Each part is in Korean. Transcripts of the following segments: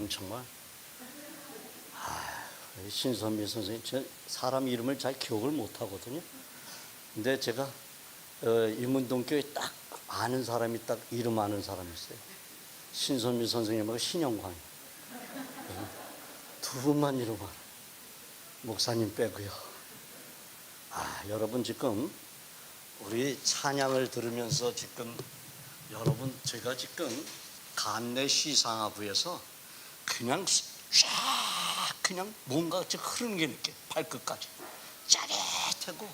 정말. 신선미 선생님, 저 사람 이름을 잘 기억을 못 하거든요. 근데 제가 인문동교에 딱 아는 사람이 딱 이름 아는 사람이 있어요. 신선미 선생님하고 신영광. 두 분만 이름 알아. 목사님 빼고요. 여러분 지금 우리 찬양을 들으면서 지금 여러분 제가 지금 간내 시상하부에서 그냥 쫙 그냥 뭔가 흐르는 게 느껴요. 발끝까지 짜릿하고,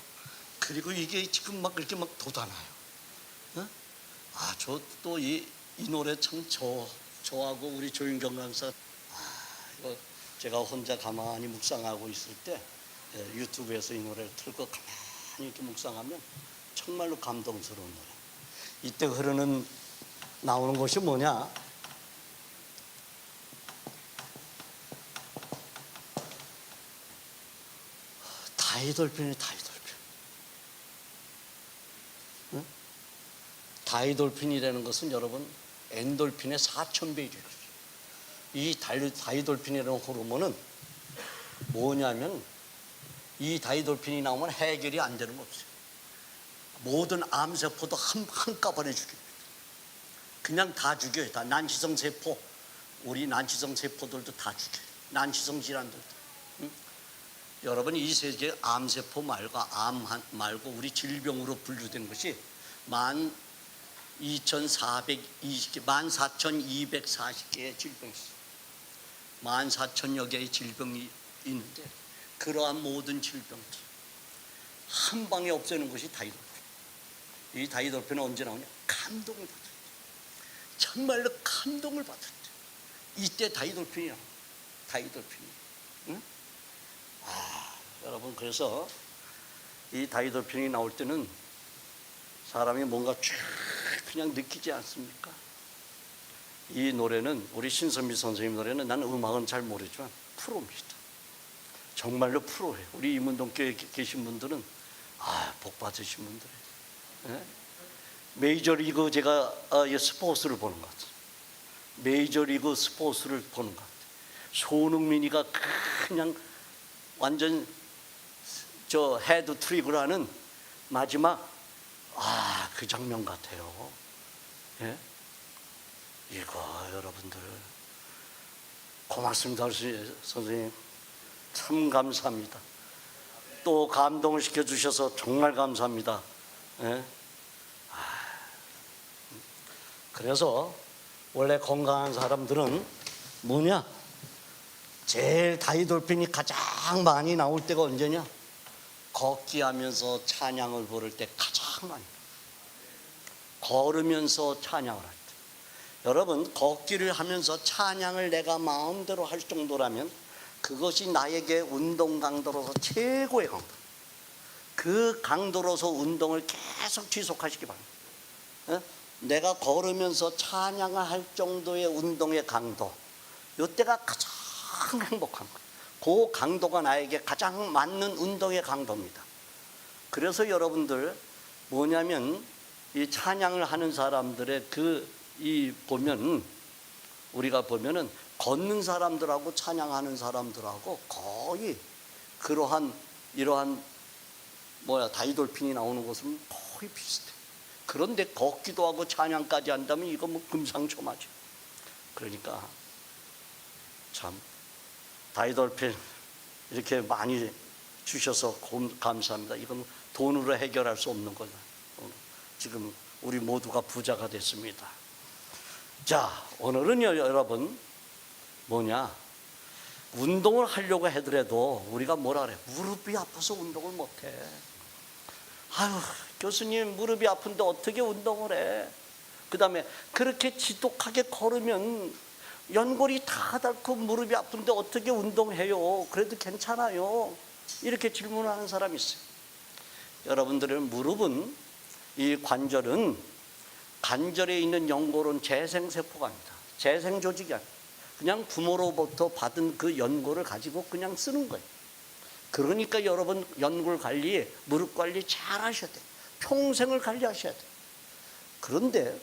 그리고 이게 지금 막 이렇게 막 돋아나요. 저 또 이 노래 참 저하고 우리 조윤경 강사, 이거 제가 혼자 가만히 묵상하고 있을 때 유튜브에서 이 노래를 틀고 가만히 이렇게 묵상하면 정말로 감동스러운 노래. 이때 나오는 것이 뭐냐? 다이돌핀이 다이돌핀. 응? 다이돌핀이라는 것은 여러분 엔돌핀의 4000배이죠. 이 다이돌핀이라는 호르몬은 뭐냐면, 이 다이돌핀이 나오면 해결이 안 되는 거 없어요. 모든 암세포도 한꺼번에 죽입니다. 그냥 다 죽여요. 다 난치성 세포, 우리 난치성 세포들도 다 죽여요. 난치성 질환들도. 여러분 이 세계 암세포 말고 암 말고 우리 질병으로 분류된 것이 14,240개의 질병이 있어요. 14,000여 개의 질병이 있는데, 그러한 모든 질병들 한 방에 없애는 것이 다이돌핀. 이 다이돌핀은 언제 나오냐? 감동을 받을 때, 정말로 감동을 받을 때, 이때 다이돌핀이 나와요. 다이돌핀이. 응? 여러분, 그래서 이 다이돌핀이 나올 때는 사람이 뭔가 쫙 그냥 느끼지 않습니까? 이 노래는, 우리 신선미 선생님 노래는, 나는 음악은 잘 모르지만 프로입니다. 정말로 프로예요. 우리 이문동교에 계신 분들은 복 받으신 분들이에요. 네? 메이저리그, 제가 스포츠를 보는 것 같아요. 메이저리그 스포츠를 보는 것 같아요. 손흥민이가 그냥 완전 저 헤드 트릭을 하는 마지막 그 장면 같아요. 예? 이거 여러분들 고맙습니다. 선생님 참 감사합니다. 또 감동을 시켜주셔서 정말 감사합니다. 예? 그래서 원래 건강한 사람들은 뭐냐? 제일 다이돌핀이 가장 많이 나올 때가 언제냐? 걷기 하면서 찬양을 부를 때 가장 많이, 걸으면서 찬양을 할 때. 여러분, 걷기를 하면서 찬양을 내가 마음대로 할 정도라면 그것이 나에게 운동 강도로서 최고의 강도. 그 강도로서 운동을 계속 지속하시기 바랍니다. 내가 걸으면서 찬양을 할 정도의 운동의 강도, 이때가 가장 행복한 거예요. 그 강도가 나에게 가장 맞는 운동의 강도입니다. 그래서 여러분들 뭐냐면, 이 찬양을 하는 사람들의 우리가 보면은 걷는 사람들하고 찬양하는 사람들하고 거의 이러한 다이돌핀이 나오는 것은 거의 비슷해. 그런데 걷기도 하고 찬양까지 한다면 이거 뭐 금상첨화죠. 그러니까 참 다이돌핀 이렇게 많이 주셔서 감사합니다. 이건 돈으로 해결할 수 없는 거다. 지금 우리 모두가 부자가 됐습니다. 자, 오늘은요 여러분 운동을 하려고 하더라도 우리가 뭐라 그래? 무릎이 아파서 운동을 못해. 교수님 무릎이 아픈데 어떻게 운동을 해? 그 다음에 그렇게 지독하게 걸으면 연골이 다 닳고 무릎이 아픈데 어떻게 운동해요? 그래도 괜찮아요. 이렇게 질문하는 사람이 있어요. 여러분들의 무릎은, 이 관절은 관절에 있는 연골은 재생세포가 아니다. 재생조직이 아니다. 그냥 부모로부터 받은 그 연골을 가지고 그냥 쓰는 거예요. 그러니까 여러분 연골 관리, 무릎 관리 잘 하셔야 돼요. 평생을 관리하셔야 돼요. 그런데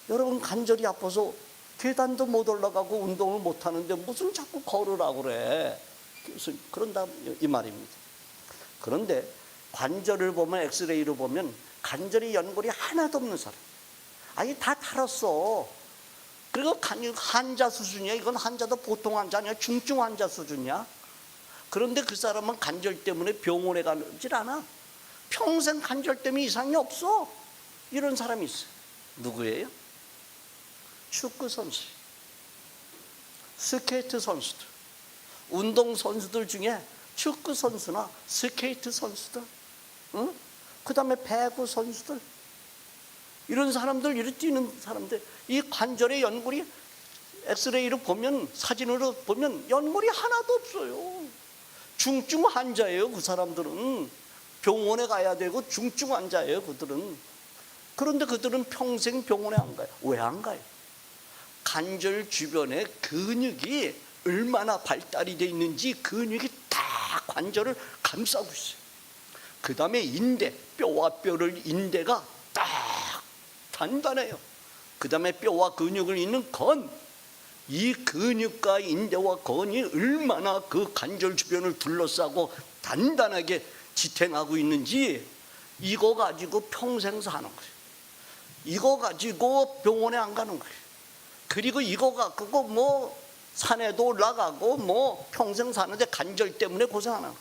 여러분 관절이 아파서 계단도 못 올라가고 운동을 못 하는데 무슨 자꾸 걸으라고 그래. 그런다 이 말입니다. 그런데 관절을 보면, 엑스레이로 보면 관절에 연골이 하나도 없는 사람, 아니 다 탈었어. 그리고 환자 수준이야. 이건 환자도 보통 환자 아니야. 중증 환자 수준이야. 그런데 그 사람은 관절 때문에 병원에 가질 않아. 평생 관절 때문에 이상이 없어. 이런 사람이 있어요. 누구예요? 축구 선수, 스케이트 선수들, 운동 선수들 중에 축구 선수나 스케이트 선수들, 응? 그 다음에 배구 선수들, 이런 사람들, 이렇게 뛰는 사람들, 이 관절의 연골이 엑스레이로 보면, 사진으로 보면 연골이 하나도 없어요. 중증 환자예요. 그 사람들은 병원에 가야 되고 중증 환자예요. 그들은. 그런데 그들은 평생 병원에 안 가요. 왜 안 가요? 관절 주변에 근육이 얼마나 발달이 되어 있는지 근육이 다 관절을 감싸고 있어요. 그 다음에 인대, 뼈와 뼈를, 인대가 딱 단단해요. 그 다음에 뼈와 근육을 잇는 건, 이 근육과 인대와 건이 얼마나 그 관절 주변을 둘러싸고 단단하게 지탱하고 있는지, 이거 가지고 평생 사는 거예요. 이거 가지고 병원에 안 가는 거예요. 그리고 이거 갖고 뭐 산에도 올라가고 뭐 평생 사는데 관절 때문에 고생하는 거예요.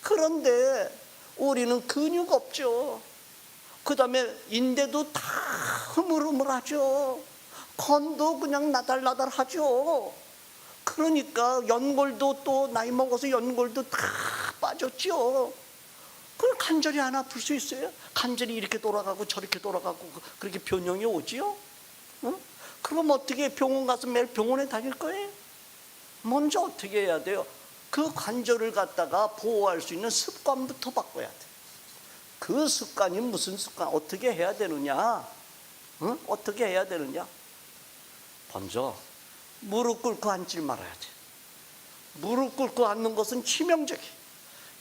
그런데 우리는 근육 없죠. 그 다음에 인대도 다 흐물흐물하죠. 건도 그냥 나달나달하죠. 그러니까 연골도 또 나이 먹어서 연골도 다 빠졌죠. 그럼 관절이 안 아플 수 있어요? 관절이 이렇게 돌아가고 저렇게 돌아가고 그렇게 변형이 오지요? 응? 그럼 어떻게 병원 가서 매일 병원에 다닐 거예요? 먼저 어떻게 해야 돼요? 그 관절을 갖다가 보호할 수 있는 습관부터 바꿔야 돼. 그 습관이 무슨 습관? 어떻게 해야 되느냐? 응? 어떻게 해야 되느냐? 먼저 무릎 꿇고 앉지 말아야 돼. 무릎 꿇고 앉는 것은 치명적이에요.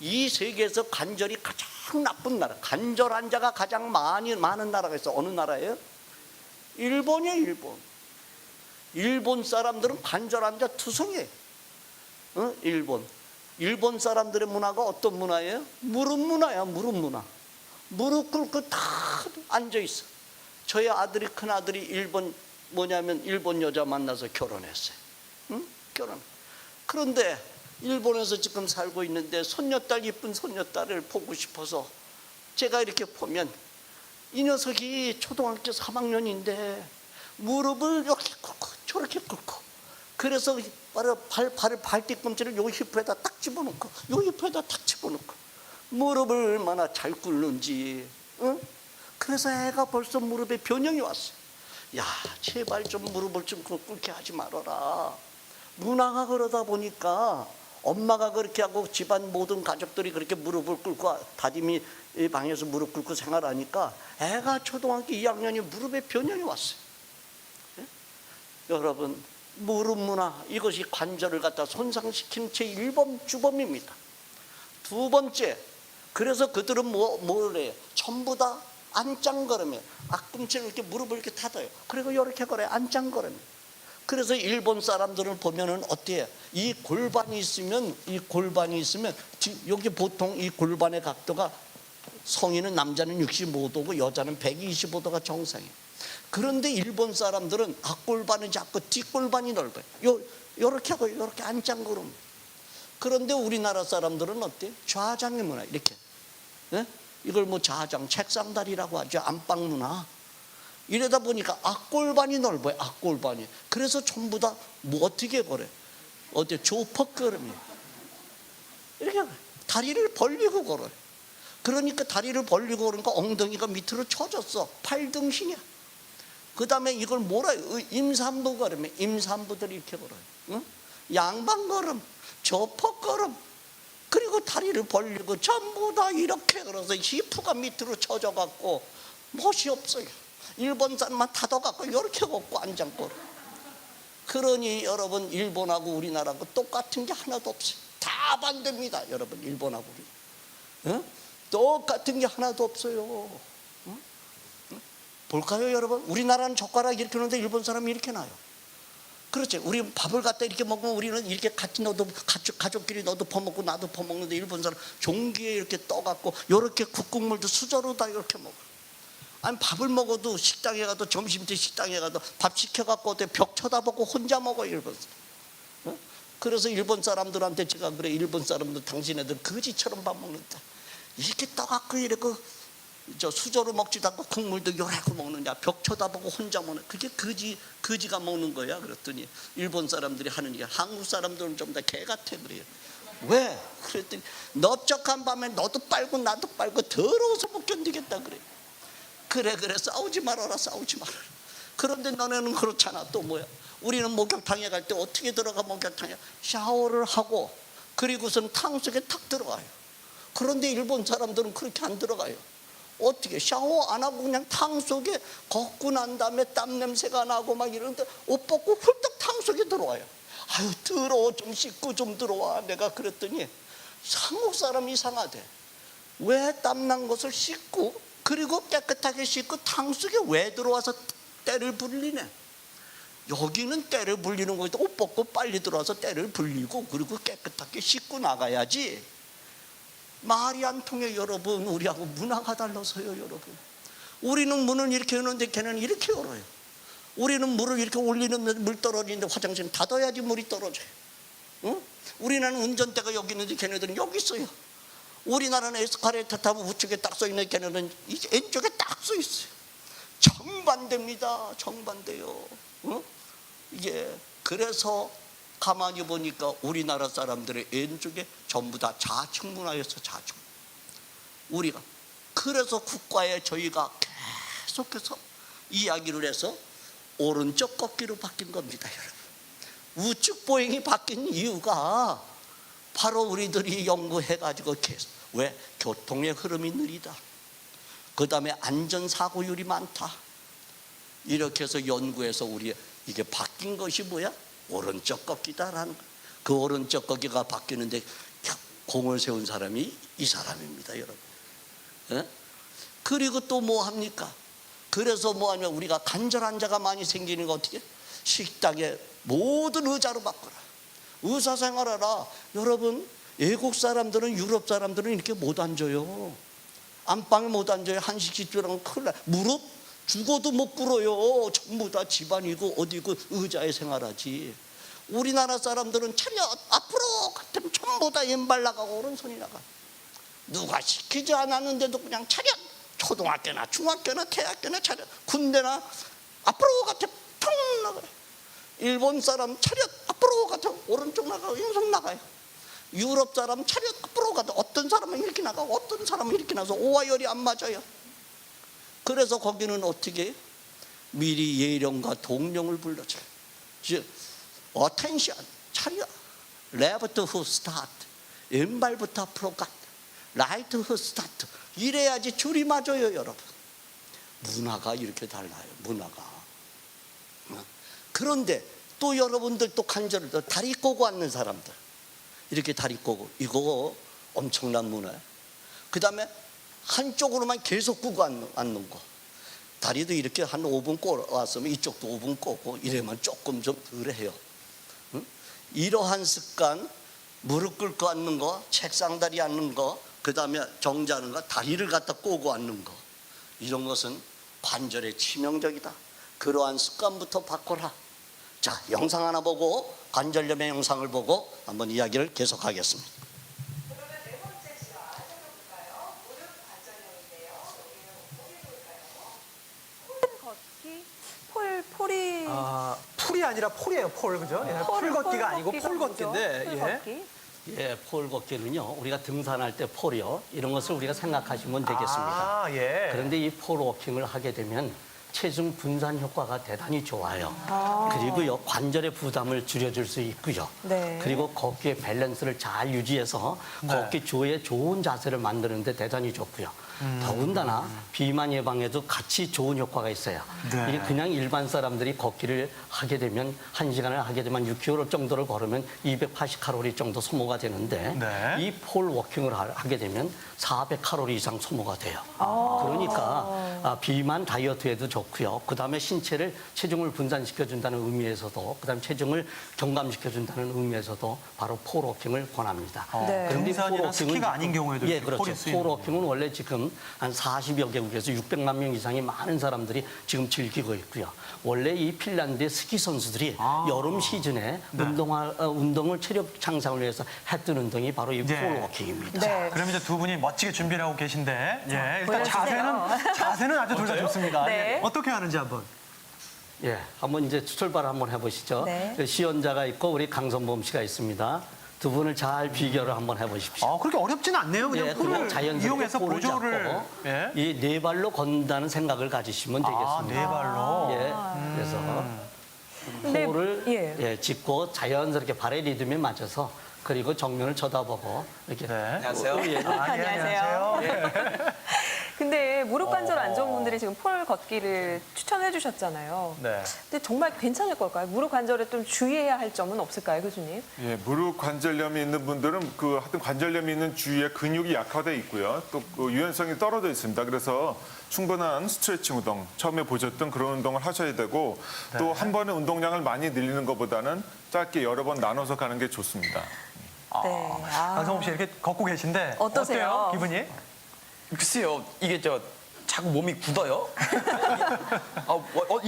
이 세계에서 관절이 가장 나쁜 나라, 관절 환자가 가장 많은 나라가 있어. 어느 나라예요? 일본이에요. 일본. 일본 사람들은 관절 환자 투성이에요. 일본 사람들의 문화가 어떤 문화예요? 무릎 문화야. 무릎 문화. 무릎 꿇고 다 앉아 있어. 저희 아들이, 큰 아들이 일본 여자 만나서 결혼했어요. 응? 결혼. 그런데 일본에서 지금 살고 있는데 손녀딸, 이쁜 손녀딸을 보고 싶어서 제가 이렇게 보면 이 녀석이 초등학교 3학년인데 무릎을 이렇게 꿇고 저렇게 꿇고, 그래서 발 뒤꿈치를 요 힙에다 딱 집어넣고 요 힙에다 딱 집어넣고 무릎을 얼마나 잘 꿇는지. 응? 그래서 애가 벌써 무릎에 변형이 왔어요. 야, 제발 좀 무릎을 좀 꿇게 하지 말아라. 문화가 그러다 보니까 엄마가 그렇게 하고 집안 모든 가족들이 그렇게 무릎을 꿇고 다짐이 방에서 무릎 꿇고 생활하니까 애가 초등학교 2학년이 무릎에 변형이 왔어요. 예? 여러분, 무릎 문화, 이것이 관절을 갖다 손상시키는 제1번 주범입니다. 두 번째, 그래서 그들은 뭘 해요? 전부 다 안짱거리며 앞꿈치를 이렇게 무릎을 이렇게 닫아요. 그리고 이렇게 걸어요. 안짱거리며. 그래서 일본 사람들을 보면은 어때요? 이 골반이 있으면 여기 보통 이 골반의 각도가, 성인은 남자는 65도고 여자는 125도가 정상이에요. 그런데 일본 사람들은 앞골반은 작고 뒷골반이 넓어요. 요렇게 하고 요렇게 안짱거름. 그런데 우리나라 사람들은 어때요? 좌장의 문화, 이렇게. 네? 이걸 뭐 좌장, 책상다리라고 하죠. 안방 문화. 이러다 보니까 앞골반이 넓어요. 앞골반이. 그래서 전부 다 뭐 어떻게 걸어요? 조퍼걸음이에요. 이렇게 다리를 벌리고 걸어요. 그러니까 다리를 벌리고 그러니까 엉덩이가 밑으로 쳐졌어. 팔등신이야. 그 다음에 이걸 뭐라 해요? 임산부 걸음이에요. 임산부들이 이렇게 걸어요. 응? 양반걸음, 조퍼걸음. 그리고 다리를 벌리고 전부 다 이렇게 걸어서 히프가 밑으로 쳐져갖고 멋이 없어요. 일본 사람만 타도갖고 이렇게 걷고 앉았고. 그러니 여러분, 일본하고 우리나라하고 똑같은 게 하나도 없어요. 다 반대입니다. 여러분, 일본하고 우리. 어? 똑같은 게 하나도 없어요. 어? 볼까요 여러분? 우리나라는 젓가락 이렇게 놓는데 일본 사람이 이렇게 놔요. 그렇지. 우리 밥을 갖다 이렇게 먹으면 우리는 이렇게 같이 너도 가족끼리 너도 퍼먹고 나도 퍼먹는데 일본 사람 종기에 이렇게 떠갖고 이렇게 국국물도 수저로 다 이렇게 먹어. 아니 밥을 먹어도 식당에 가도 점심때 식당에 가도 밥 시켜갖고 어때 벽 쳐다보고 혼자 먹어 일본 사람. 어? 그래서 일본 사람들한테 제가 그래 일본 사람들 당신네들 거지처럼 밥 먹는다. 이렇게 떠갖고 이렇게 저 수저로 먹지도 않고 국물도 요래고 먹느냐 벽 쳐다보고 혼자 먹는 그게 거지가 먹는 거야. 그랬더니 일본 사람들이 하는 얘기 한국 사람들은 좀 더 개 같아 그래요. 왜? 그랬더니 넓적한 밤에 너도 빨고 나도 빨고 더러워서 못 견디겠다 그래. 그래 싸우지 말아라 싸우지 말아라. 그런데 너네는 그렇잖아. 또 뭐야? 우리는 목욕탕에 갈 때 어떻게 들어가 목욕탕에 샤워를 하고 그리고선 탕 속에 탁 들어가요. 그런데 일본 사람들은 그렇게 안 들어가요. 어떻게 샤워 안 하고 그냥 탕 속에 걷고 난 다음에 땀 냄새가 나고 막 이러는데 옷 벗고 훌떡 탕 속에 들어와요. 아유 더러워 좀 씻고 좀 들어와. 내가 그랬더니 한국 사람 이상하대. 왜 땀난 것을 씻고 그리고 깨끗하게 씻고 탕 속에 왜 들어와서 때를 불리네. 여기는 때를 불리는 거에도 옷 벗고 빨리 들어와서 때를 불리고 그리고 깨끗하게 씻고 나가야지. 말이 안 통해 여러분. 우리하고 문화가 달라서요 여러분. 우리는 문을 이렇게 여는데 걔는 이렇게 열어요. 우리는 물을 이렇게 올리는데 물 떨어지는데 화장실 닫아야지 물이 떨어져요. 응? 우리나라는 운전대가 여기 있는데 걔네들은 여기 있어요. 우리나라는 에스카레이터 타면 우측에 딱 써 있는 걔네는 왼쪽에 딱 써 있어요. 정반대입니다. 정반대요. 응? 이게 그래서 가만히 보니까 우리나라 사람들의 왼쪽에 전부 다 좌측 문화였어. 좌측. 우리가 그래서 국가에 저희가 계속해서 이야기를 해서 오른쪽 걷기로 바뀐 겁니다 여러분. 우측 보행이 바뀐 이유가 바로 우리들이 연구해가지고 계속 왜? 교통의 흐름이 느리다. 그 다음에 안전사고율이 많다. 이렇게 해서 연구해서 우리 이게 바뀐 것이 뭐야? 오른쪽 걷기다라는 거야. 그 오른쪽 걷기가 바뀌는데 공을 세운 사람이 이 사람입니다 여러분. 예? 그리고 또 뭐 합니까? 그래서 뭐 하면 우리가 간절한 자가 많이 생기는 거 어떻게? 식당에 모든 의자로 바꿔라. 의사생활하라. 여러분 외국 사람들은 유럽 사람들은 이렇게 못 앉아요. 안방에 못 앉아요. 한식 집주랑 큰일 나. 무릎 죽어도 못 꿇어요. 전부 다 집안이고 어디고 의자에 생활하지. 우리나라 사람들은 차렷 앞으로 같으면 전부 다 왼발 나가고 오른손이 나가. 누가 시키지 않았는데도 그냥 차렷. 초등학교나 중학교나 대학교나 차렷. 군대나 앞으로 같으면 텅 나가요. 일본 사람 차렷 앞으로 가서 오른쪽 나가고 왼손 나가요. 유럽 사람 차렷 앞으로 가도 어떤 사람은 이렇게 나가고 어떤 사람은 이렇게 나가서 오와 열이 안 맞아요. 그래서 거기는 어떻게 미리 예령과 동령을 불러줘요. 즉 attention 차렷 left who start 왼발부터 앞으로 가 right who start 이래야지 줄이 맞아요 여러분. 문화가 이렇게 달라요. 문화가. 그런데 또 여러분들 또 간절히 다리 꼬고 앉는 사람들 이렇게 다리 꼬고 이거 엄청난 문화예요. 그 다음에 한쪽으로만 계속 꼬고 앉는 거. 다리도 이렇게 한 5분 꼬았으면 이쪽도 5분 꼬고 이래만 조금 좀 덜 해요. 응? 이러한 습관 무릎 꿇고 앉는 거 책상다리 앉는 거 그 다음에 정자하는 거 다리를 갖다 꼬고 앉는 거 이런 것은 관절에 치명적이다. 그러한 습관부터 바꿔라. 자, 영상 하나 보고 관절염의 영상을 보고 한번 이야기를 계속하겠습니다. 그러면 네 번째 질환 살펴볼까요? 무릎 관절염인데요. 여기는 어디에 볼까요? 폴이 풀이 아니라 폴이에요. 폴 그죠? 예, 풀 걷기가 아니고 폴 걷기인데 예. 예, 폴 걷기는요 우리가 등산할 때 폴이요 이런 것을 우리가 생각하시면 되겠습니다. 예. 그런데 이 폴 워킹을 하게 되면 체중 분산 효과가 대단히 좋아요. 그리고요 관절의 부담을 줄여줄 수 있고요. 네. 그리고 걷기의 밸런스를 잘 유지해서 걷기 조에 좋은 자세를 만드는 데 대단히 좋고요. 더군다나 비만 예방에도 같이 좋은 효과가 있어요. 네. 이게 그냥 일반 사람들이 걷기를 하게 되면 1시간을 하게 되면 6km 정도를 걸으면 280칼로리 정도 소모가 되는데 네. 이 폴 워킹을 하게 되면 400칼로리 이상 소모가 돼요. 그러니까 비만 다이어트에도 좋고요. 그다음에 신체를 체중을 분산시켜 준다는 의미에서도 그다음에 체중을 경감시켜 준다는 의미에서도 바로 폴 워킹을 권합니다. 네. 그런데 등산이나 스키가 아닌 경우에도 예, 이렇게 그렇죠. 폴이 쓰이는 폴 워킹은 원래 지금 한 40여 개국에서 600만 명 이상의 많은 사람들이 지금 즐기고 있고요. 원래 이 핀란드의 스키 선수들이 여름 시즌에 네. 운동을 체력 향상을 위해서 했던 운동이 바로 이 네. 폴 워킹입니다. 네. 그럼 이제 두 분이 멋지게 준비를 하고 계신데, 예, 일단 보여주세요. 자세는 아주 둘 다 좋습니다. 네. 예, 어떻게 하는지 한번. 예, 한번 이제 출발 한번 해보시죠. 네. 시연자가 있고 우리 강선범 씨가 있습니다. 두 분을 잘 비교를 한번 해보십시오. 그렇게 어렵진 않네요. 그냥 예, 폴을 자연스럽게 이용해서 폴을 보조를. 잡고 예. 이 네 발로 건다는 생각을 가지시면 되겠습니다. 네 발로. 예, 그래서 근데, 폴을 예. 짚고 자연스럽게 발의 리듬에 맞춰서 그리고 정면을 쳐다보고 이렇게 네. 안녕하세요. 예, 안녕하세요. 근데 무릎 관절 안 좋은 분들이 지금 폴 걷기를 추천해 주셨잖아요. 네. 근데 정말 괜찮을 걸까요? 무릎 관절에 좀 주의해야 할 점은 없을까요, 교수님? 예, 무릎 관절염이 있는 분들은 하여튼 관절염이 있는 주위에 근육이 약화돼 있고요. 또 그 유연성이 떨어져 있습니다. 그래서 충분한 스트레칭 운동, 처음에 보셨던 그런 운동을 하셔야 되고 또 한 번에 운동량을 많이 늘리는 것보다는 짧게 여러 번 나눠서 가는 게 좋습니다. 네. 강성호 씨 이렇게 걷고 계신데 어떠세요? 어때요? 기분이? 글쎄요, 이게 자꾸 몸이 굳어요.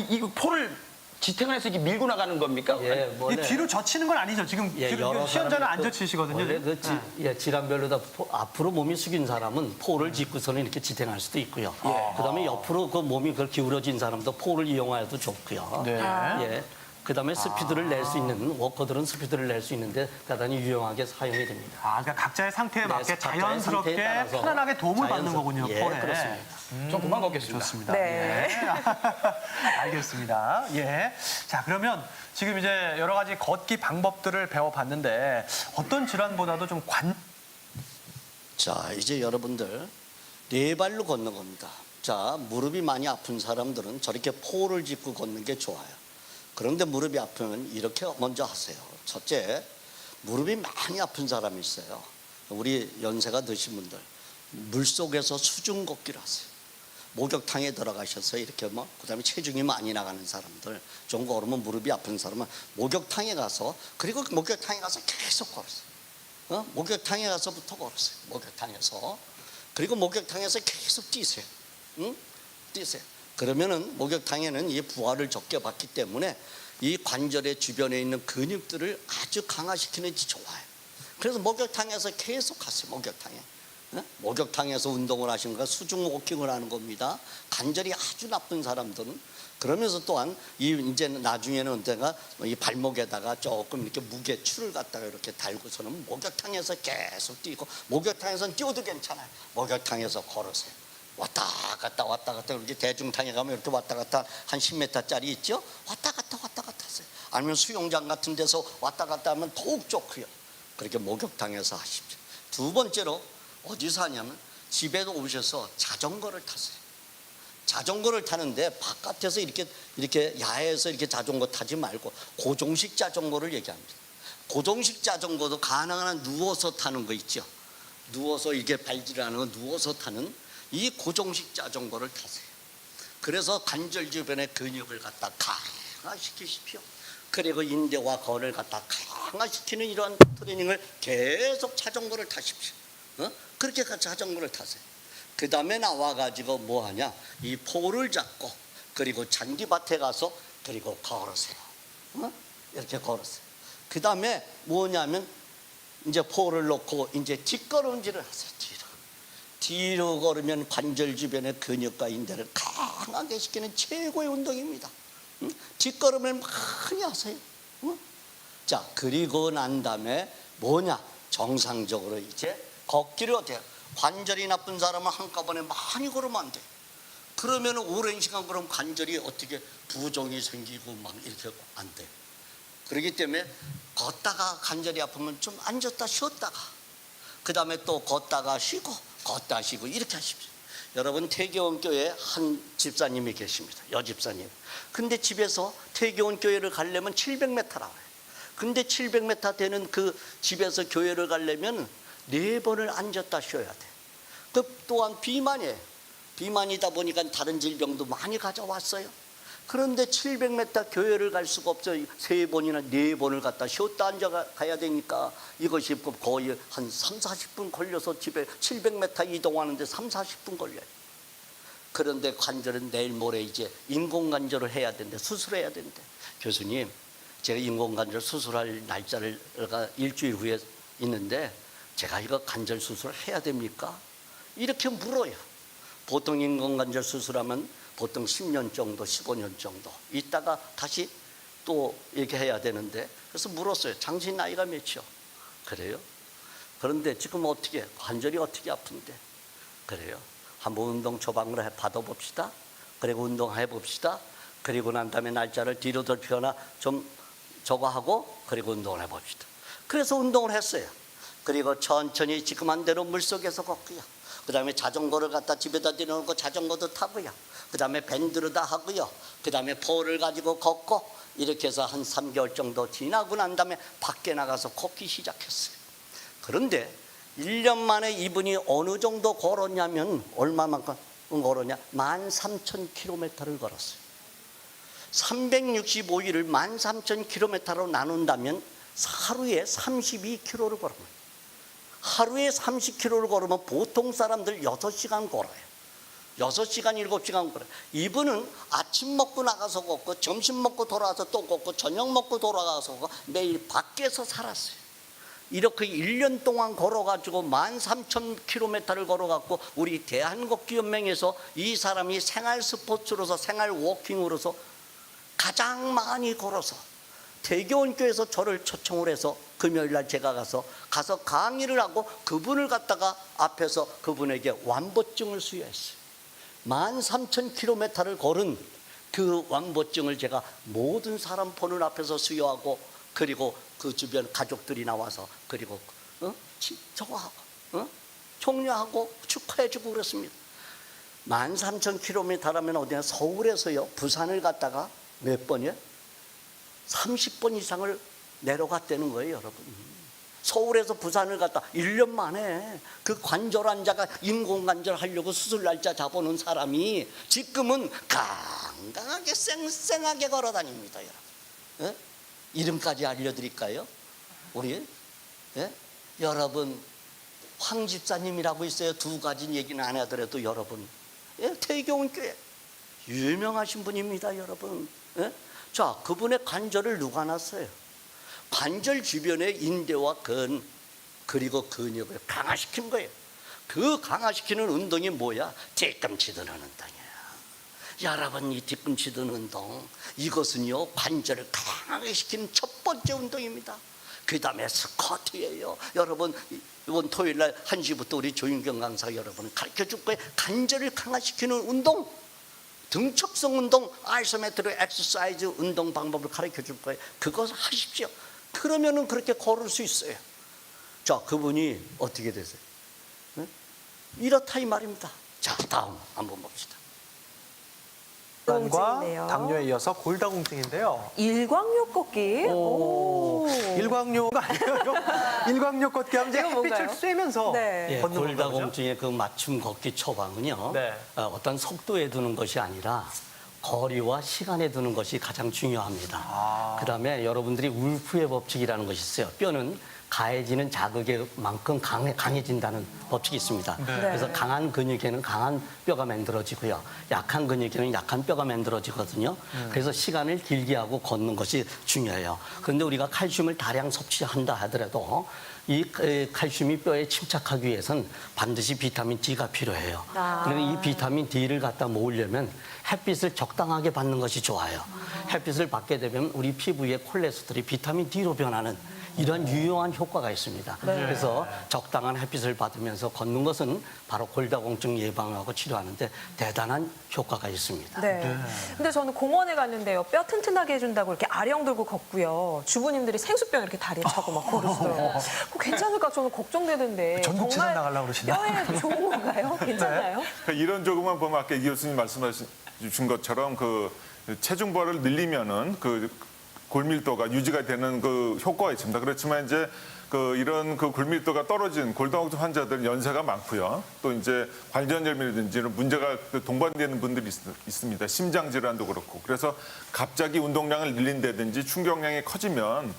이거 폴을 지탱을 해서 이렇게 밀고 나가는 겁니까? 예, 이 뒤로 젖히는 건 아니죠. 지금 예, 여러 시연자는 안 사람이 또 젖히시거든요. 원래 그 질환별로 다 앞으로 몸이 숙인 사람은 폴을 짚고서는 이렇게 지탱할 수도 있고요. 그다음에 옆으로 그 몸이 그걸 기울어진 사람도 폴을 이용하여도 좋고요. 네. 예. 그다음에 스피드를 낼 수 있는 워커들은 스피드를 낼 수 있는데 대단히 유용하게 사용이 됩니다. 그러니까 각자의 상태에 맞게 네, 각자의 자연스럽게 상태에 따라서 편안하게 도움을 받는 자연스럽- 거군요. 예, 폴에. 그렇습니다. 좀 그만 걷겠습니다. 좋습니다. 네. 예. 알겠습니다. 예. 자, 그러면 지금 이제 여러 가지 걷기 방법들을 배워봤는데 어떤 질환보다도 좀 자, 이제 여러분들 네 발로 걷는 겁니다. 자, 무릎이 많이 아픈 사람들은 저렇게 폴을 짚고 걷는 게 좋아요. 그런데 무릎이 아프면 이렇게 먼저 하세요. 첫째, 무릎이 많이 아픈 사람이 있어요. 우리 연세가 드신 분들 물속에서 수중 걷기를 하세요. 목욕탕에 들어가셔서 이렇게 그다음에 체중이 많이 나가는 사람들, 좀 걸으면 무릎이 아픈 사람은 목욕탕에 가서 그리고 목욕탕에 가서 계속 걸으세요. 목욕탕에 가서부터 걸으세요. 목욕탕에서 그리고 목욕탕에서 계속 뛰세요. 응? 뛰세요. 그러면은 목욕탕에는 이 부하를 적게 받기 때문에 이 관절의 주변에 있는 근육들을 아주 강화시키는 데 좋아요. 그래서 목욕탕에서 계속 하세요. 목욕탕에. 목욕탕에서 운동을 하시는 거 수중 워킹을 하는 겁니다. 관절이 아주 나쁜 사람들은 그러면서 또한 이제는 나중에는 언젠가 이 발목에다가 조금 이렇게 무게 추를 갖다가 이렇게 달고서는 목욕탕에서 계속 뛰고 목욕탕에서는 뛰어도 괜찮아요. 목욕탕에서 걸으세요. 왔다 갔다 이렇게 대중탕에 가면 이렇게 왔다 갔다 한 10m짜리 있죠? 왔다 갔다 하세요. 아니면 수영장 같은 데서 왔다 갔다 하면 더욱 좋고요. 그렇게 목욕탕에서 하십시오. 두 번째로 어디서 하냐면 집에 오셔서 자전거를 타세요. 자전거를 타는데 바깥에서 이렇게 야외에서 이렇게 자전거 타지 말고 고정식 자전거를 얘기합니다. 고정식 자전거도 가능한 한 누워서 타는 거 있죠. 누워서 이렇게 발질하는 거 누워서 타는 이 고정식 자전거를 타세요. 그래서 관절 주변의 근육을 갖다 강화시키십시오. 그리고 인대와 건을 갖다 강화시키는 이러한 트레이닝을 계속 자전거를 타십시오. 그렇게 자전거를 타세요. 그 다음에 나와가지고 뭐 하냐? 이 폴을 잡고 그리고 잔디밭에 가서 그리고 걸으세요. 이렇게 걸으세요. 그 다음에 뭐냐면 이제 폴을 놓고 이제 뒷걸음질을 하세요. 뒤로 걸으면 관절 주변의 근육과 인대를 강하게 시키는 최고의 운동입니다. 뒷걸음을 많이 하세요. 자, 그리고 난 다음에 뭐냐? 정상적으로 이제 걷기를 어때요? 관절이 나쁜 사람은 한꺼번에 많이 걸으면 안 돼요. 그러면 오랜 시간 그럼 관절이 어떻게 부종이 생기고 막 이렇게 안 돼요. 그렇기 때문에 걷다가 관절이 아프면 좀 앉았다 쉬었다가 그 다음에 또 걷다가 쉬고 이렇게 하십시오. 여러분 태교원 교회에 한 집사님이 계십니다. 여집사님. 근데 집에서 태교원 교회를 가려면 700m 나와요. 근데 700m 되는 그 집에서 교회를 가려면 4번을 앉았다 쉬어야 돼. 그 또한 비만이에요. 비만이다 보니까 다른 질병도 많이 가져왔어요. 그런데 700m 교회를 갈 수가 없어요. 3번이나 4번을 갖다 쉬었다 앉아 가야 되니까 이것이 거의 한 3, 40분 걸려서 집에 700m 이동하는데 3, 40분 걸려요. 그런데 관절은 내일 모레 이제 인공관절을 해야 되는데 수술해야 되는데 교수님 제가 인공관절 수술할 날짜가 일주일 후에 있는데 제가 이거 관절 수술을 해야 됩니까? 이렇게 물어요. 보통 인공관절 수술하면 보통 10년 정도, 15년 정도 있다가 다시 또 이렇게 해야 되는데 그래서 물었어요. 당신 나이가 몇이요? 그래요? 그런데 지금 어떻게 관절이 어떻게 아픈데? 그래요? 한번 운동 처방으로 받아봅시다. 그리고 운동해 봅시다. 그리고 난 다음에 날짜를 뒤로 돌피거나 좀 저거 하고 그리고 운동을 해봅시다. 그래서 운동을 했어요. 그리고 천천히 지금한 대로 물속에서 걷고요. 그 다음에 자전거를 갖다 집에다 내려놓고 자전거도 타고요. 그 다음에 밴드를 다 하고요. 그 다음에 볼을 가지고 걷고 이렇게 해서 한 3개월 정도 지나고 난 다음에 밖에 나가서 걷기 시작했어요. 그런데 1년 만에 이분이 어느 정도 걸었냐면 얼마만큼 걸었냐? 13,000km를 걸었어요. 365일을 13,000km로 나눈다면 하루에 32km를 걸어요. 하루에 30km를 걸으면 보통 사람들 6시간 걸어요. 6시간, 7시간 걸어요. 이분은 아침 먹고 나가서 걷고 점심 먹고 돌아와서 또 걷고 저녁 먹고 돌아가서 걷고 매일 밖에서 살았어요. 이렇게 1년 동안 걸어가지고 13,000km를 걸어갖고 우리 대한걷기연맹에서 이 사람이 생활 스포츠로서 생활 워킹으로서 가장 많이 걸어서 대교원교회에서 저를 초청을 해서 금요일날 제가 가서 강의를 하고 그분을 갖다가 앞에서 그분에게 완보증을 수여했어요. 13,000km를 걸은 그 완보증을 제가 모든 사람 보는 앞에서 수여하고 그리고 그 주변 가족들이 나와서 그리고 저거 하고 총려하고 축하해주고 그랬습니다. 13,000km라면 어디나 서울에서요 부산을 갔다가 몇 번이요? 30번 이상을 내려갔다는 거예요, 여러분. 서울에서 부산을 갔다 1년 만에 그 관절 환자가 인공관절 하려고 수술 날짜 잡아놓은 사람이 지금은 강강하게 쌩쌩하게 걸어다닙니다, 여러분. 예? 이름까지 알려드릴까요? 우리 예? 여러분 황 집사님이라고 있어요. 2가지 얘기는 안 하더라도 여러분 예? 태교원교회 유명하신 분입니다, 여러분. 예? 자, 그분의 관절을 누가 놨어요? 관절 주변의 인대와 근 그리고 근육을 강화시킨 거예요. 그 강화시키는 운동이 뭐야? 뒤꿈치 드는 운동이야. 여러분 이 뒤꿈치 드는 운동 이것은요 관절을 강하게 시키는 첫 번째 운동입니다. 그 다음에 스쿼트예요. 여러분 이번 토요일날 1시부터 우리 조윤경 강사 여러분 가르쳐줄 거예요. 관절을 강화시키는 운동, 등척성 운동, 아이소메트릭 엑서사이즈 운동 방법을 가르쳐줄 거예요. 그것을 하십시오. 그러면은 그렇게 걸을 수 있어요. 자, 그분이 어떻게 되세요? 네? 이렇다 이 말입니다. 자, 다음 한번 봅시다. 과 공증이네요. 당뇨에 이어서 골다공증인데요. 일광욕 걷기. 오. 일광욕가 아니에요. 일광욕 걷기 하면 이제 이건 햇빛을 뭔가요? 쐬면서 네. 예, 걷는 건가 보죠? 골다공증의 그 맞춤 걷기 처방은요. 네. 어떤 속도에 두는 것이 아니라 거리와 시간에 두는 것이 가장 중요합니다. 그다음에 여러분들이 울프의 법칙이라는 것이 있어요. 뼈는 가해지는 자극에 만큼 강해진다는 법칙이 있습니다. 그래서 강한 근육에는 강한 뼈가 만들어지고요. 약한 근육에는 약한 뼈가 만들어지거든요. 그래서 시간을 길게 하고 걷는 것이 중요해요. 그런데 우리가 칼슘을 다량 섭취한다 하더라도 이 칼슘이 뼈에 침착하기 위해서는 반드시 비타민 D가 필요해요. 그런데 이 비타민 D를 갖다 모으려면 햇빛을 적당하게 받는 것이 좋아요. 햇빛을 받게 되면 우리 피부의 콜레스테롤이 비타민 D로 변하는 이런 유용한 효과가 있습니다. 그래서 적당한 햇빛을 받으면서 걷는 것은 바로 골다공증 예방하고 치료하는데 대단한 효과가 있습니다. 네. 근데 저는 공원에 갔는데요. 뼈 튼튼하게 해준다고 이렇게 아령 들고 걷고요. 주부님들이 생수병 이렇게 다리에 차고 막 걸으시더라고요. 그거 괜찮을까 저는 걱정되는데. 전국체전 나가려고 그러시나? 뼈에 좋은 건가요? 괜찮나요? 그러니까 이런 조금만 보면 아까 이 교수님 말씀하신 것처럼 그 체중벌을 늘리면은 그 골밀도가 유지가 되는 그 효과가 있습니다. 그렇지만 이제 그 이런 그 골밀도가 떨어진 골다공증 환자들은 연세가 많고요. 또 이제 관절염이라든지 이런 문제가 동반되는 분들이 있습니다. 심장 질환도 그렇고. 그래서 갑자기 운동량을 늘린다든지 충격량이 커지면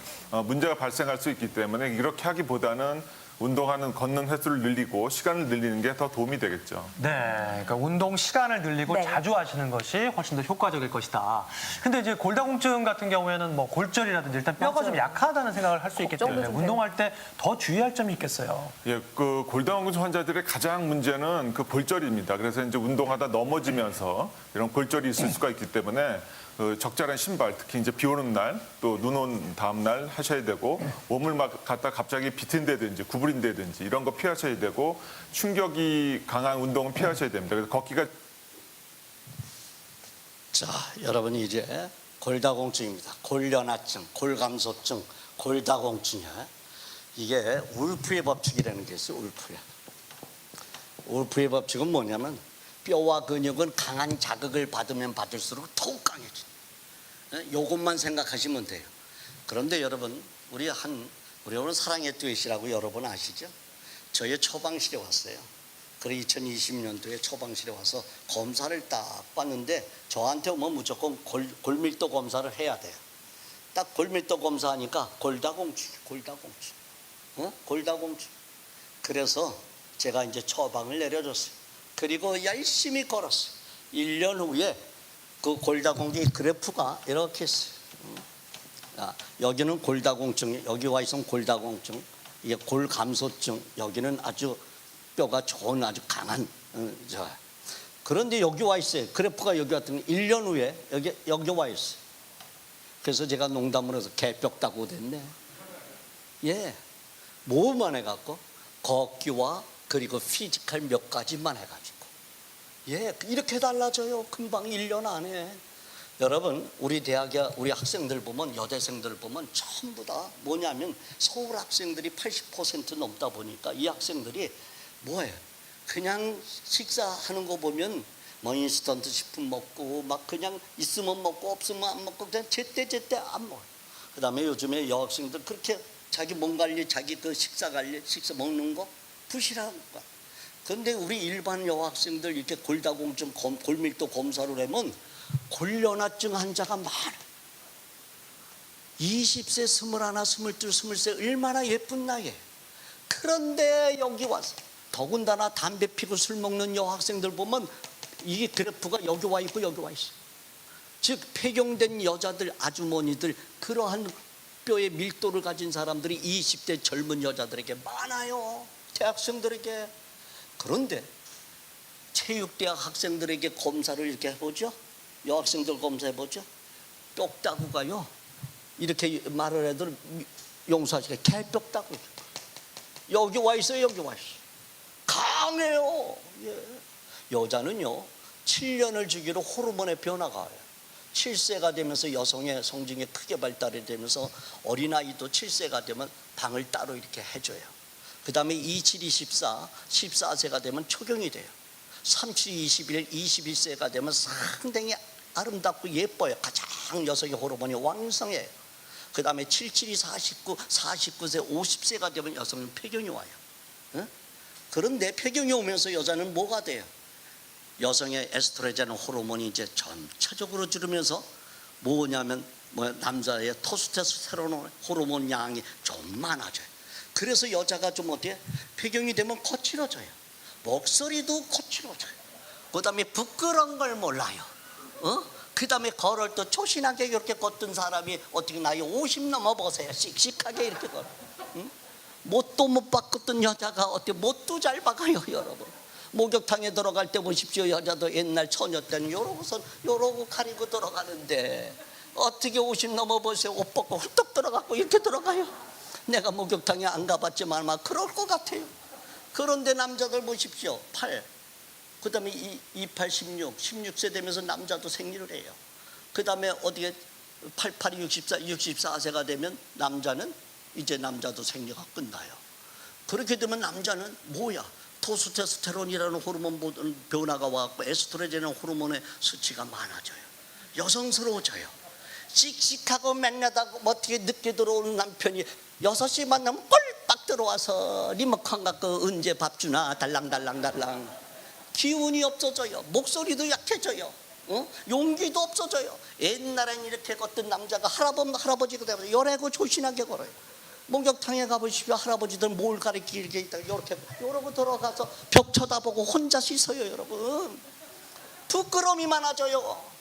문제가 발생할 수 있기 때문에 이렇게 하기보다는 운동하는 걷는 횟수를 늘리고 시간을 늘리는 게 더 도움이 되겠죠. 네, 그러니까 운동 시간을 늘리고 네. 자주 하시는 것이 훨씬 더 효과적일 것이다. 근데 이제 골다공증 같은 경우에는 뭐 골절이라든지 일단 뼈가 좀 약하다는 생각을 할 수 있기 때문에 걱정도 좀 운동할 때 더 주의할 점이 있겠어요. 예, 그 골다공증 환자들의 가장 문제는 그 골절입니다. 그래서 이제 운동하다 넘어지면서 이런 골절이 있을 수가 있기 때문에 그 적절한 신발, 특히 이제 비 오는 날, 또 눈 온 다음 날 하셔야 되고 몸을 막 갖다 갑자기 비튼다든지 구부린다든지 이런 거 피하셔야 되고 충격이 강한 운동은 피하셔야 됩니다. 그래서 걷기가 자, 여러분 이제 골다공증입니다. 골련화증, 골감소증, 골다공증이야. 이게 울프의 법칙이라는 게 있어요. 울프의. 울프의 법칙은 뭐냐면 뼈와 근육은 강한 자극을 받으면 받을수록 더욱 강해져. 요것만 생각하시면 돼요. 그런데 여러분, 우리 오늘 사랑의 듀엣이라고 여러분 아시죠? 저희 처방실에 왔어요. 그래 2020년도에 처방실에 와서 검사를 딱 봤는데 저한테 오면 무조건 골밀도 검사를 해야 돼요. 딱 골밀도 검사하니까 골다공증. 골다공증. 그래서 제가 이제 처방을 내려줬어요. 그리고 열심히 걸었어요. 1년 후에 그 골다공증 그래프가 이렇게 있어요. 여기는 골다공증, 여기 와 있으면 골다공증, 이게 골감소증, 여기는 아주 뼈가 좋은 아주 강한 그런데 여기 와 있어요. 그래프가 여기 왔더니 1년 후에 여기 와 있어요. 그래서 제가 농담을 해서 개뼈다고 됐네. 예, 뭐만 해갖고 걷기와 그리고 피지컬 몇 가지만 해가지고 예, 이렇게 달라져요. 금방 1년 안에. 여러분, 우리 대학에 우리 학생들 보면 여대생들 보면 전부 다 뭐냐면 서울 학생들이 80% 넘다 보니까 이 학생들이 뭐예요? 그냥 식사하는 거 보면 뭐 인스턴트 식품 먹고 막 그냥 있으면 먹고 없으면 안 먹고 그냥 제때 안 먹어요. 그다음에 요즘에 여학생들 그렇게 자기 몸 관리, 자기 그 식사 관리, 식사 먹는 거 부실한 거야. 그런데 우리 일반 여학생들 이렇게 골다공증 골밀도 검사를 하면 골련화증 환자가 많아. 20세, 21, 22, 23 얼마나 예쁜 나이에. 그런데 여기 와서 더군다나 담배 피고 술 먹는 여학생들 보면 이게 그래프가 여기 와 있고 여기 와 있어. 즉 폐경된 여자들, 아주머니들 그러한 뼈의 밀도를 가진 사람들이 20대 젊은 여자들에게 많아요. 대학생들에게. 그런데 체육대학 학생들에게 검사를 이렇게 해보죠. 여학생들 검사해보죠. 뼈다구가요. 이렇게 말을 해도 용서하시게 개뼈다구. 여기 와 있어요. 여기 와 있어요. 강해요. 예. 여자는요 7년을 주기로 호르몬의 변화가 와요. 7세가 되면서 여성의 성징이 크게 발달이 되면서 어린아이도 7세가 되면 방을 따로 이렇게 해줘요. 그 다음에 27, 24, 14세가 되면 초경이 돼요. 37, 21, 21세가 되면 상당히 아름답고 예뻐요. 가장 여성의 호르몬이 왕성해요. 그 다음에 77이 49, 49세, 50세가 되면 여성은 폐경이 와요. 그런데 폐경이 오면서 여자는 뭐가 돼요? 여성의 에스트로겐 호르몬이 이제 전체적으로 줄으면서 뭐냐면 남자의 테스토스테론 호르몬 양이 좀 많아져요. 그래서 여자가 좀 어때요? 폐경이 되면 거칠어져요. 목소리도 거칠어져요. 그 다음에 부끄러운 걸 몰라요. 그 다음에 걸을 때 초신하게 이렇게 걷던 사람이 어떻게 나이 50 넘어보세요. 씩씩하게 이렇게 걸어. 못도 못 바꿨던 여자가 어때? 못도 잘 박아요, 여러분. 목욕탕에 들어갈 때 보십시오. 여자도 옛날 처녀 때는 요러고 가리고 들어가는데 어떻게 50 넘어보세요. 옷 벗고 훌떡 들어가고 이렇게 들어가요. 내가 목욕탕에 안 가봤지만 아마 그럴 것 같아요. 그런데 남자들 보십시오. 8, 그 다음에 28, 16세 되면서 남자도 생리를 해요. 그 다음에 어디에 88, 64세가 되면 남자는 이제 남자도 생리가 끝나요. 그렇게 되면 남자는 뭐야? 토스테스테론이라는 호르몬 변화가 와갖고 에스트로겐이라는 호르몬의 수치가 많아져요. 여성스러워져요. 씩씩하고 맨낯하고 어떻게 늦게 들어오는 남편이 6시 만나면 꼴딱 들어와서 리모컨 갖고 언제 밥 주나 달랑달랑달랑. 기운이 없어져요. 목소리도 약해져요. 용기도 없어져요. 옛날엔 이렇게 걷던 남자가 할아버지가 되면 열애고 조신하게 걸어요. 목욕탕에 가보십시오. 할아버지들 뭘 가리키게 이렇게 있다가 이러고 들어가서 벽 쳐다보고 혼자 씻어요. 여러분 부끄러움이 많아져요.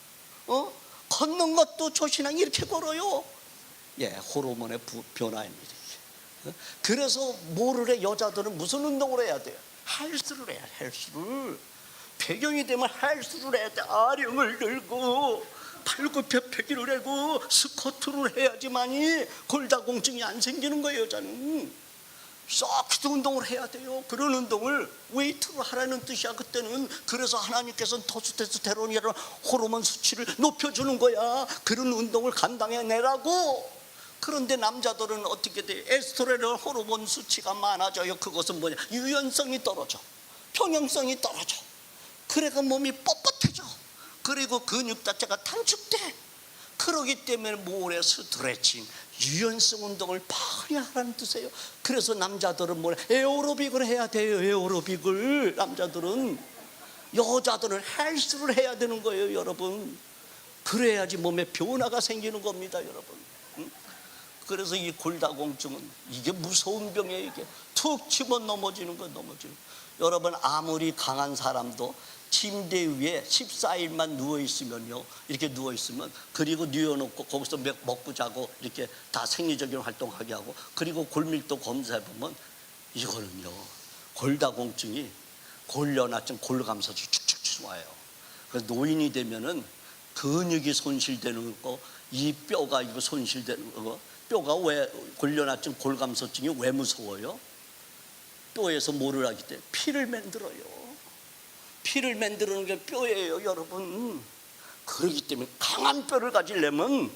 걷는 것도 조신하게 이렇게 걸어요. 예, 호르몬의 변화입니다. 그래서 뭐를 해? 여자들은 무슨 운동을 해야 돼요? 헬스를 해야 돼. 헬스를. 배경이 되면 헬스를 해야 돼. 아령을 들고 팔굽혀펴기를 하고 스쿼트를 해야지만이 골다공증이 안 생기는 거예요. 여자는 서킷 운동을 해야 돼요. 그런 운동을 웨이트로 하라는 뜻이야. 그때는. 그래서 하나님께서는 토스테스테론이라는 호르몬 수치를 높여주는 거야. 그런 운동을 감당해내라고. 그런데 남자들은 어떻게 돼? 에스트로겐 호르몬 수치가 많아져요. 그것은 뭐냐? 유연성이 떨어져, 평형성이 떨어져. 그래가 몸이 뻣뻣해져. 그리고 근육 자체가 단축돼. 그러기 때문에 모래 스트레칭, 유연성 운동을 많이 하라는 뜻이에요. 그래서 남자들은 뭐래? 에어로빅을 해야 돼요. 에어로빅을. 남자들은. 여자들은 헬스를 해야 되는 거예요. 여러분. 그래야지 몸에 변화가 생기는 겁니다. 여러분. 그래서 이 골다공증은 이게 무서운 병이에요. 이게 툭 치면 넘어지는 거. 여러분 아무리 강한 사람도 침대 위에 14일만 누워있으면요, 이렇게 누워있으면, 그리고 누워놓고 거기서 먹고 자고 이렇게 다 생리적인 활동하게 하고, 그리고 골밀도 검사해보면 이거는요, 골다공증이 골련화증, 골감소증 축축축 와요. 그래서 노인이 되면은 근육이 손실되는 거, 이 뼈가 이거 손실되는 거. 뼈가 왜 골련화증, 골감소증이 왜 무서워요? 뼈에서 뭐를 하기 때문에 피를 만들어요. 피를 만드는 게 뼈예요, 여러분. 그렇기 때문에 강한 뼈를 가지려면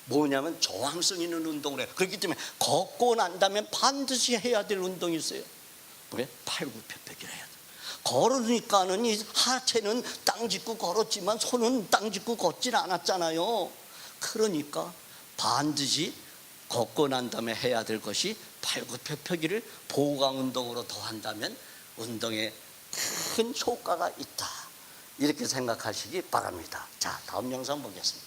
뭐냐면 저항성 있는 운동을 해요. 그렇기 때문에 걷고 난 다음에 반드시 해야 될 운동이 있어요. 뭐예요? 팔굽혀펴기를 해야 돼. 걸으니까는 이 하체는 땅 짚고 걸었지만 손은 땅 짚고 걷질 않았잖아요. 그러니까 반드시 걷고 난 다음에 해야 될 것이 팔굽혀펴기를 보강 운동으로 더한다면 운동에 큰 효과가 있다. 이렇게 생각하시기 바랍니다. 자, 다음 영상 보겠습니다.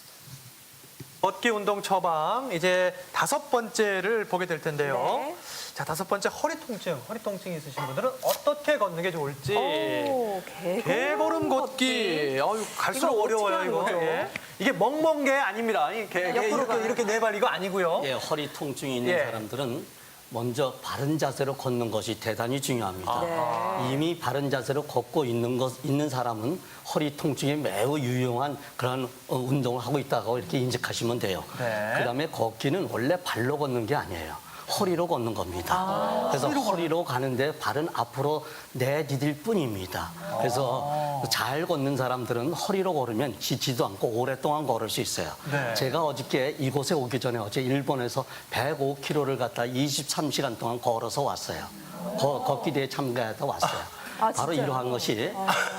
걷기 운동 처방 이제 5번째를 보게 될 텐데요. 네. 자, 5번째 허리 통증 있으신 분들은 어떻게 걷는 게 좋을지. 오, 개걸음 걷기. 갈수록 이거 어려워요, 어떻게 이거. 하는 거죠? 예. 이게 멍멍 게 아닙니다. 이렇게 네 발 이거 아니고요. 예, 허리 통증이 있는 예. 사람들은 먼저 바른 자세로 걷는 것이 대단히 중요합니다. 이미 바른 자세로 걷고 있는 사람은 허리 통증에 매우 유용한 그런 운동을 하고 있다고 이렇게 인식하시면 돼요. 네. 그다음에 걷기는 원래 발로 걷는 게 아니에요. 허리로 걷는 겁니다. 그래서 허리로 가는데 발은 앞으로 내디딜 뿐입니다. 그래서 잘 걷는 사람들은 허리로 걸으면 지치도 않고 오랫동안 걸을 수 있어요. 네. 제가 어저께 이곳에 오기 전에 어제 일본에서 105km를 갔다 23시간 동안 걸어서 왔어요. 걷기 대회에 참가해서 왔어요. 아, 바로 진짜요? 이러한 것이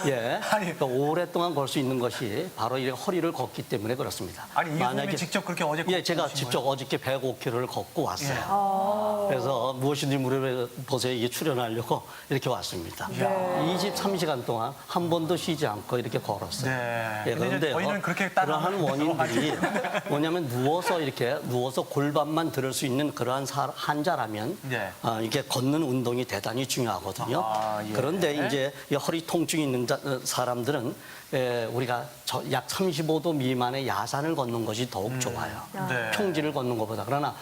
예, 그러니까 오랫동안 걸 수 있는 것이 바로 이 허리를 걷기 때문에 그렇습니다. 아니, 이 교수님이 직접 그렇게 어제 예, 제가 걷고 오신 직접 어저께 105km를 걷고 왔어요. 그래서 무엇인지 물어보세요. 이게 출연하려고 이렇게 왔습니다. 23시간 동안 한 번도 쉬지 않고 이렇게 걸었어요. 네. 예, 근데 이제 그런데 저희는 그렇게 그러한 따라하면 원인들이 뭐냐면 누워서 골반만 들을 수 있는 그러한 환자라면 네. 이게 걷는 운동이 대단히 중요하거든요. 아, 예. 그런데 그런데 이제 이 허리 통증이 있는 사람들은 우리가 약 35도 미만의 야산을 걷는 것이 더욱 좋아요. 네. 평지를 걷는 것보다. 그러나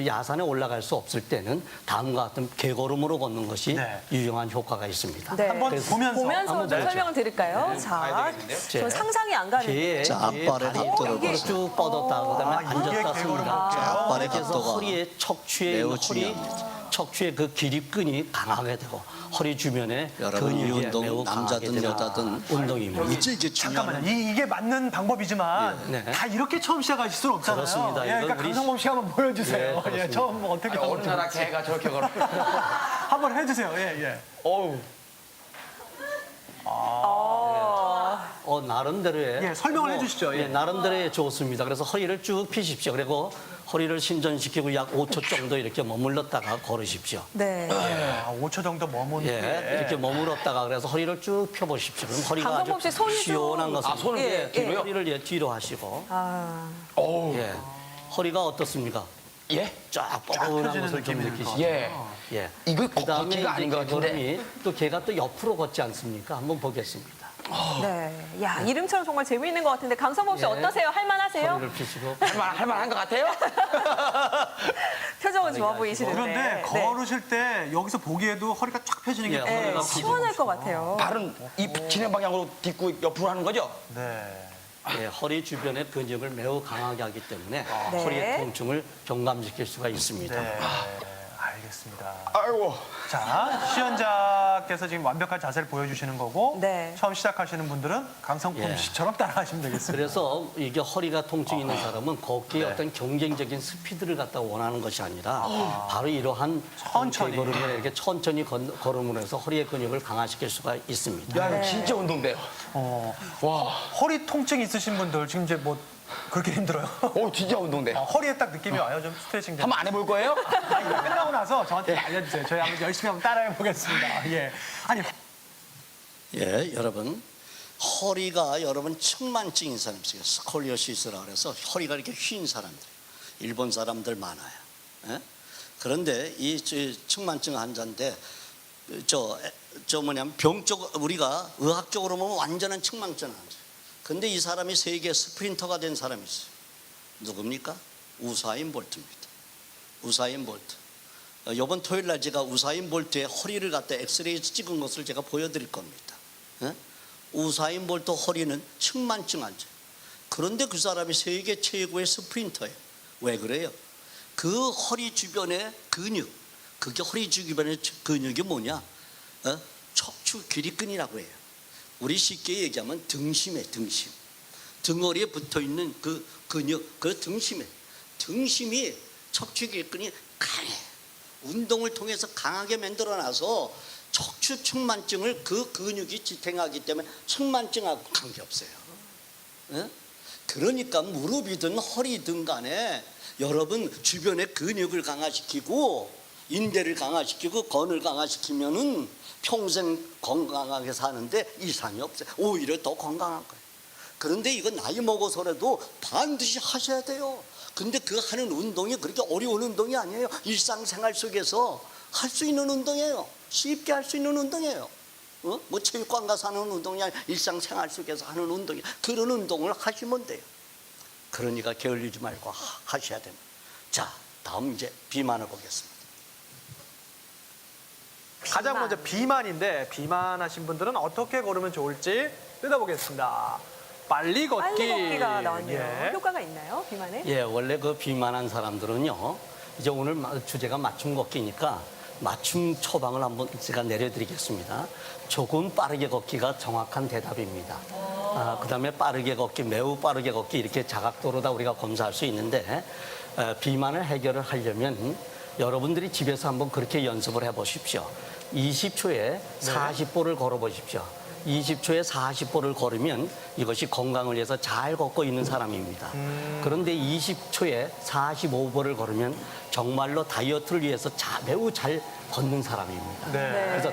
야산에 올라갈 수 없을 때는 다음과 같은 개걸음으로 걷는 것이 네. 유용한 효과가 있습니다. 네. 한번 그래서 보면서 보면서 좀 한번 설명을 드릴까요? 봐야 자, 되겠는데요? 전 상상이 안 가는데. 자, 앞발의 각도를 이게- 쭉 뻗었다 그다음에 이게 앉았다 개걸음 씁니다. 볼게요. 자, 앞발의 그래서 각도가 허리에 척추에 매우 허리 중요합니다. 척추의 그 기립근이 강하게 되고 허리 주변에 여러분, 이 근육이 운동 매우 강하게 남자든 되는 여자든 운동입니다. 이게 중요한 잠깐만요. 이게 맞는 방법이지만 네. 다 이렇게 처음 시작하실 수는 없잖아요. 그렇습니다. 예, 그러니까 이건 우리 강성범 씨 한번 보여주세요. 네, 예, 그렇습니다. 처음 어떻게 어느 나라 개가 저렇게 걸어? 한번 해주세요. 예, 예. 어우. 나름대로의 예, 설명을 해주시죠. 예. 나름대로의 좋습니다. 그래서 허리를 쭉 펴십시오. 그리고 허리를 신전시키고 약 5초 정도 이렇게 머물렀다가 걸으십시오. 네. 아, 5초 정도 머무는 예, 게. 이렇게 머물렀다가 그래서 허리를 쭉 펴보십시오. 그럼 허리가 강성범 씨 손이 좀- 시원한 것을 손을 예, 뒤로요? 허리를 뒤로 하시고 아, 어우. 예, 허리가 어떻습니까? 예? 쫙 뻐근한 펴지는 것을 좀 느낌이 느끼시죠. 예. 예. 이거 그다음에 걷기가 아닌 것 같은데. 걸음이 또 걔가 또 옆으로 걷지 않습니까? 한번 보겠습니다. 네. 야, 이름처럼 정말 재미있는 것 같은데 강성범 씨 예. 어떠세요? 할만하세요? 허리를 펴시고 할만한 것 같아요? 표정은 좋아 보이시는데. 그런데 걸으실 때 여기서 보기에도 허리가 쫙 펴지는 게 예, 네, 허리가 시원할 것 같아요. 발은 이 진행 방향으로 딛고 옆으로 하는 거죠? 네. 예, 허리 주변의 근육을 매우 강하게 하기 때문에 네. 허리의 통증을 경감시킬 수가 있습니다. 네. 알겠습니다. 아이고. 자, 시연자께서 지금 완벽한 자세를 보여주시는 거고 네. 처음 시작하시는 분들은 강성범 예. 씨처럼 따라하시면 되겠습니다. 그래서 이게 허리가 통증이 있는 사람은 걷기에 네. 어떤 경쟁적인 스피드를 갖다 원하는 것이 아니라 바로 이러한 천천히. 걸음을 이렇게 천천히 걸음으로 해서 허리의 근육을 강화시킬 수가 있습니다. 야, 이거 진짜 운동돼요. 와. 허리 통증 있으신 분들 지금 이제 뭐 그렇게 힘들어요? 오, 진짜 운동돼. 허리에 딱 느낌이 와요. 좀 스트레칭 되 한번 안 해볼 거예요? 아니, 이거 끝나고 나서 저한테 알려주세요. 저희 한번 열심히 한번 따라해 보겠습니다. 예. 아니 예, 여러분 허리가 여러분 측만증인 사람 있어요. 스콜리오시스라 그래서 허리가 이렇게 휜 사람들, 일본 사람들 많아요. 예? 그런데 이 측만증 환자인데 저 뭐냐면 병적 우리가 의학적으로 보면 완전한 측만증 환자. 근데 이 사람이 세계 스프린터가 된 사람이 있어요. 누굽니까? 우사인 볼트입니다. 우사인 볼트. 이번 토요일 날 제가 우사인 볼트의 허리를 갖다 엑스레이에서 찍은 것을 제가 보여드릴 겁니다. 예? 우사인 볼트 허리는 측만증 환자. 그런데 그 사람이 세계 최고의 스프린터예요. 왜 그래요? 그 허리 주변의 근육, 그게 허리 주변의 근육이 뭐냐? 척추 기립근이라고 해요. 우리 쉽게 얘기하면 등심에 등심. 등허리에 붙어 있는 그 근육, 그 등심에. 등심이 척추 기립근이 강해. 운동을 통해서 강하게 만들어놔서 척추 측만증을 그 근육이 지탱하기 때문에 측만증하고 관계없어요. 예? 그러니까 무릎이든 허리든 간에 여러분 주변의 근육을 강화시키고 인대를 강화시키고 건을 강화시키면은 평생 건강하게 사는데 이상이 없어요. 오히려 더 건강한 거예요. 그런데 이건 나이 먹어서라도 반드시 하셔야 돼요. 근데 그 하는 운동이 그렇게 어려운 운동이 아니에요. 일상생활 속에서 할 수 있는 운동이에요. 쉽게 할 수 있는 운동이에요. 뭐 체육관 가서 하는 운동이 아니라 일상생활 속에서 하는 운동이 그런 운동을 하시면 돼요. 그러니까 게을리지 말고 하셔야 됩니다. 자, 다음 이제 비만을 보겠습니다. 가장 먼저 비만인데 비만하신 분들은 어떻게 걸으면 좋을지 뜯어보겠습니다. 빨리 걷기. 빨리 걷기가 나왔네요. 예. 효과가 있나요? 비만에? 예, 원래 그 비만한 사람들은요, 이제 오늘 주제가 맞춤 걷기니까 맞춤 처방을 한번 제가 내려드리겠습니다. 조금 빠르게 걷기가 정확한 대답입니다. 그 다음에 빠르게 걷기, 매우 빠르게 걷기 이렇게 자각도로 다 우리가 검사할 수 있는데 비만을 해결을 하려면 여러분들이 집에서 한번 그렇게 연습을 해보십시오. 20초에 40보를 걸어보십시오. 20초에 40보를 걸으면 이것이 건강을 위해서 잘 걷고 있는 사람입니다. 그런데 20초에 45보를 걸으면 정말로 다이어트를 위해서 매우 잘 걷는 사람입니다. 네. 그래서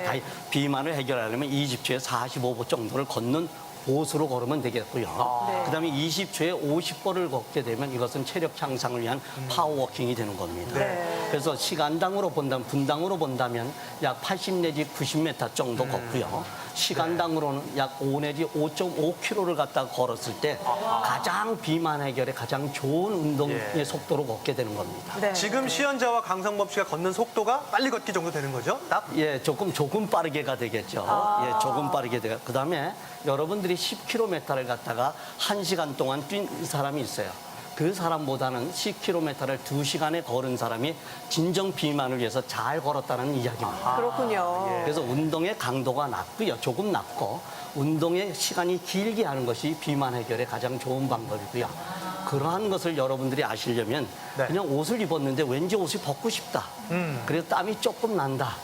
비만을 해결하려면 20초에 45보 정도를 걷는 보수로 걸으면 되겠고요. 네. 그다음에 20초에 50번을 걷게 되면 이것은 체력 향상을 위한 파워워킹이 되는 겁니다. 네. 그래서 시간당으로 본다면 분당으로 본다면 약 80 내지 90m 정도 걷고요. 시간당으로는 약 5 내지 5.5km를 갖다 걸었을 때 가장 비만 해결에 가장 좋은 운동의 예. 속도로 걷게 되는 겁니다. 네. 지금 시연자와 강성범 씨가 걷는 속도가 빨리 걷기 정도 되는 거죠? 딱? 예, 조금 빠르게가 되겠죠. 예, 조금 빠르게 돼요. 그다음에 여러분들이 10km를 갔다가 1시간 동안 뛴 사람이 있어요. 그 사람보다는 10km를 2시간에 걸은 사람이 진정 비만을 위해서 잘 걸었다는 이야기입니다. 그렇군요. 그래서 운동의 강도가 낮고요. 조금 낮고 운동의 시간이 길게 하는 것이 비만 해결에 가장 좋은 방법이고요. 그러한 것을 여러분들이 아시려면 네. 그냥 옷을 입었는데 왠지 옷이 벗고 싶다. 그래서 땀이 조금 난다.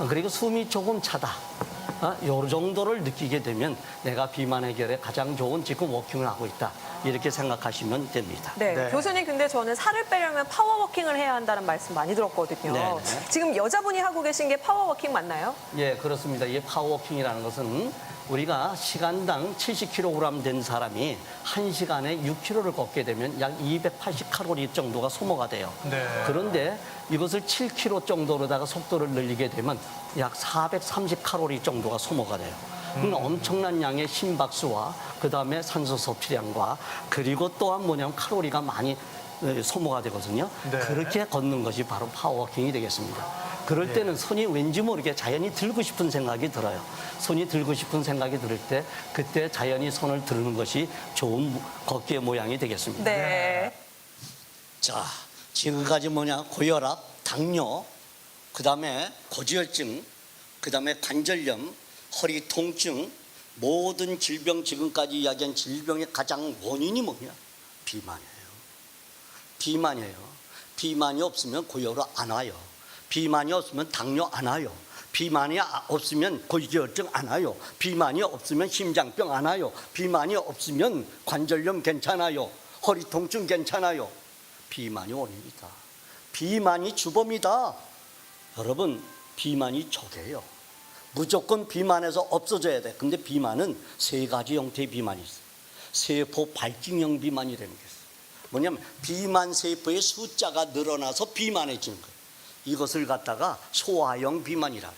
그리고 숨이 조금 차다. 요 정도를 느끼게 되면 내가 비만 해결에 가장 좋은 지금 워킹을 하고 있다. 이렇게 생각하시면 됩니다. 네. 네. 교수님, 근데 저는 살을 빼려면 파워워킹을 해야 한다는 말씀 많이 들었거든요. 네, 네. 지금 여자분이 하고 계신 게 파워워킹 맞나요? 예, 그렇습니다. 이 파워워킹이라는 것은 우리가 시간당 70kg 된 사람이 1시간에 6km를 걷게 되면 약 280칼로리 정도가 소모가 돼요. 네. 그런데 이것을 7km 정도로다가 속도를 늘리게 되면 약 430칼로리 정도가 소모가 돼요. 엄청난 양의 심박수와 그다음에 산소 섭취량과 그리고 또한 뭐냐면 칼로리가 많이 소모가 되거든요. 네. 그렇게 걷는 것이 바로 파워워킹이 되겠습니다. 그럴 때는 손이 왠지 모르게 자연히 들고 싶은 생각이 들어요. 손이 들고 싶은 생각이 들 때 그때 자연히 손을 드는 것이 좋은 걷기의 모양이 되겠습니다. 네. 자, 지금까지 고혈압, 당뇨, 그다음에 고지혈증, 그다음에 관절염, 허리 통증, 모든 질병, 지금까지 이야기한 질병의 가장 원인이 뭐냐? 비만이에요. 비만이에요. 비만이 없으면 고혈압 안 와요. 비만이 없으면 당뇨 안 와요. 비만이 없으면 고지혈증 안 와요. 비만이 없으면 심장병 안 와요. 비만이 없으면 관절염 괜찮아요. 허리 통증 괜찮아요. 비만이 원인이다. 비만이 주범이다. 여러분, 비만이 적이에요. 무조건 비만에서 없어져야 돼. 근데 비만은 3가지 형태의 비만이 있어요. 세포 발진형 비만이라는 게 있어요. 뭐냐면 비만 세포의 숫자가 늘어나서 비만해지는 거예요. 이것을 갖다가 소화형 비만이라 해요.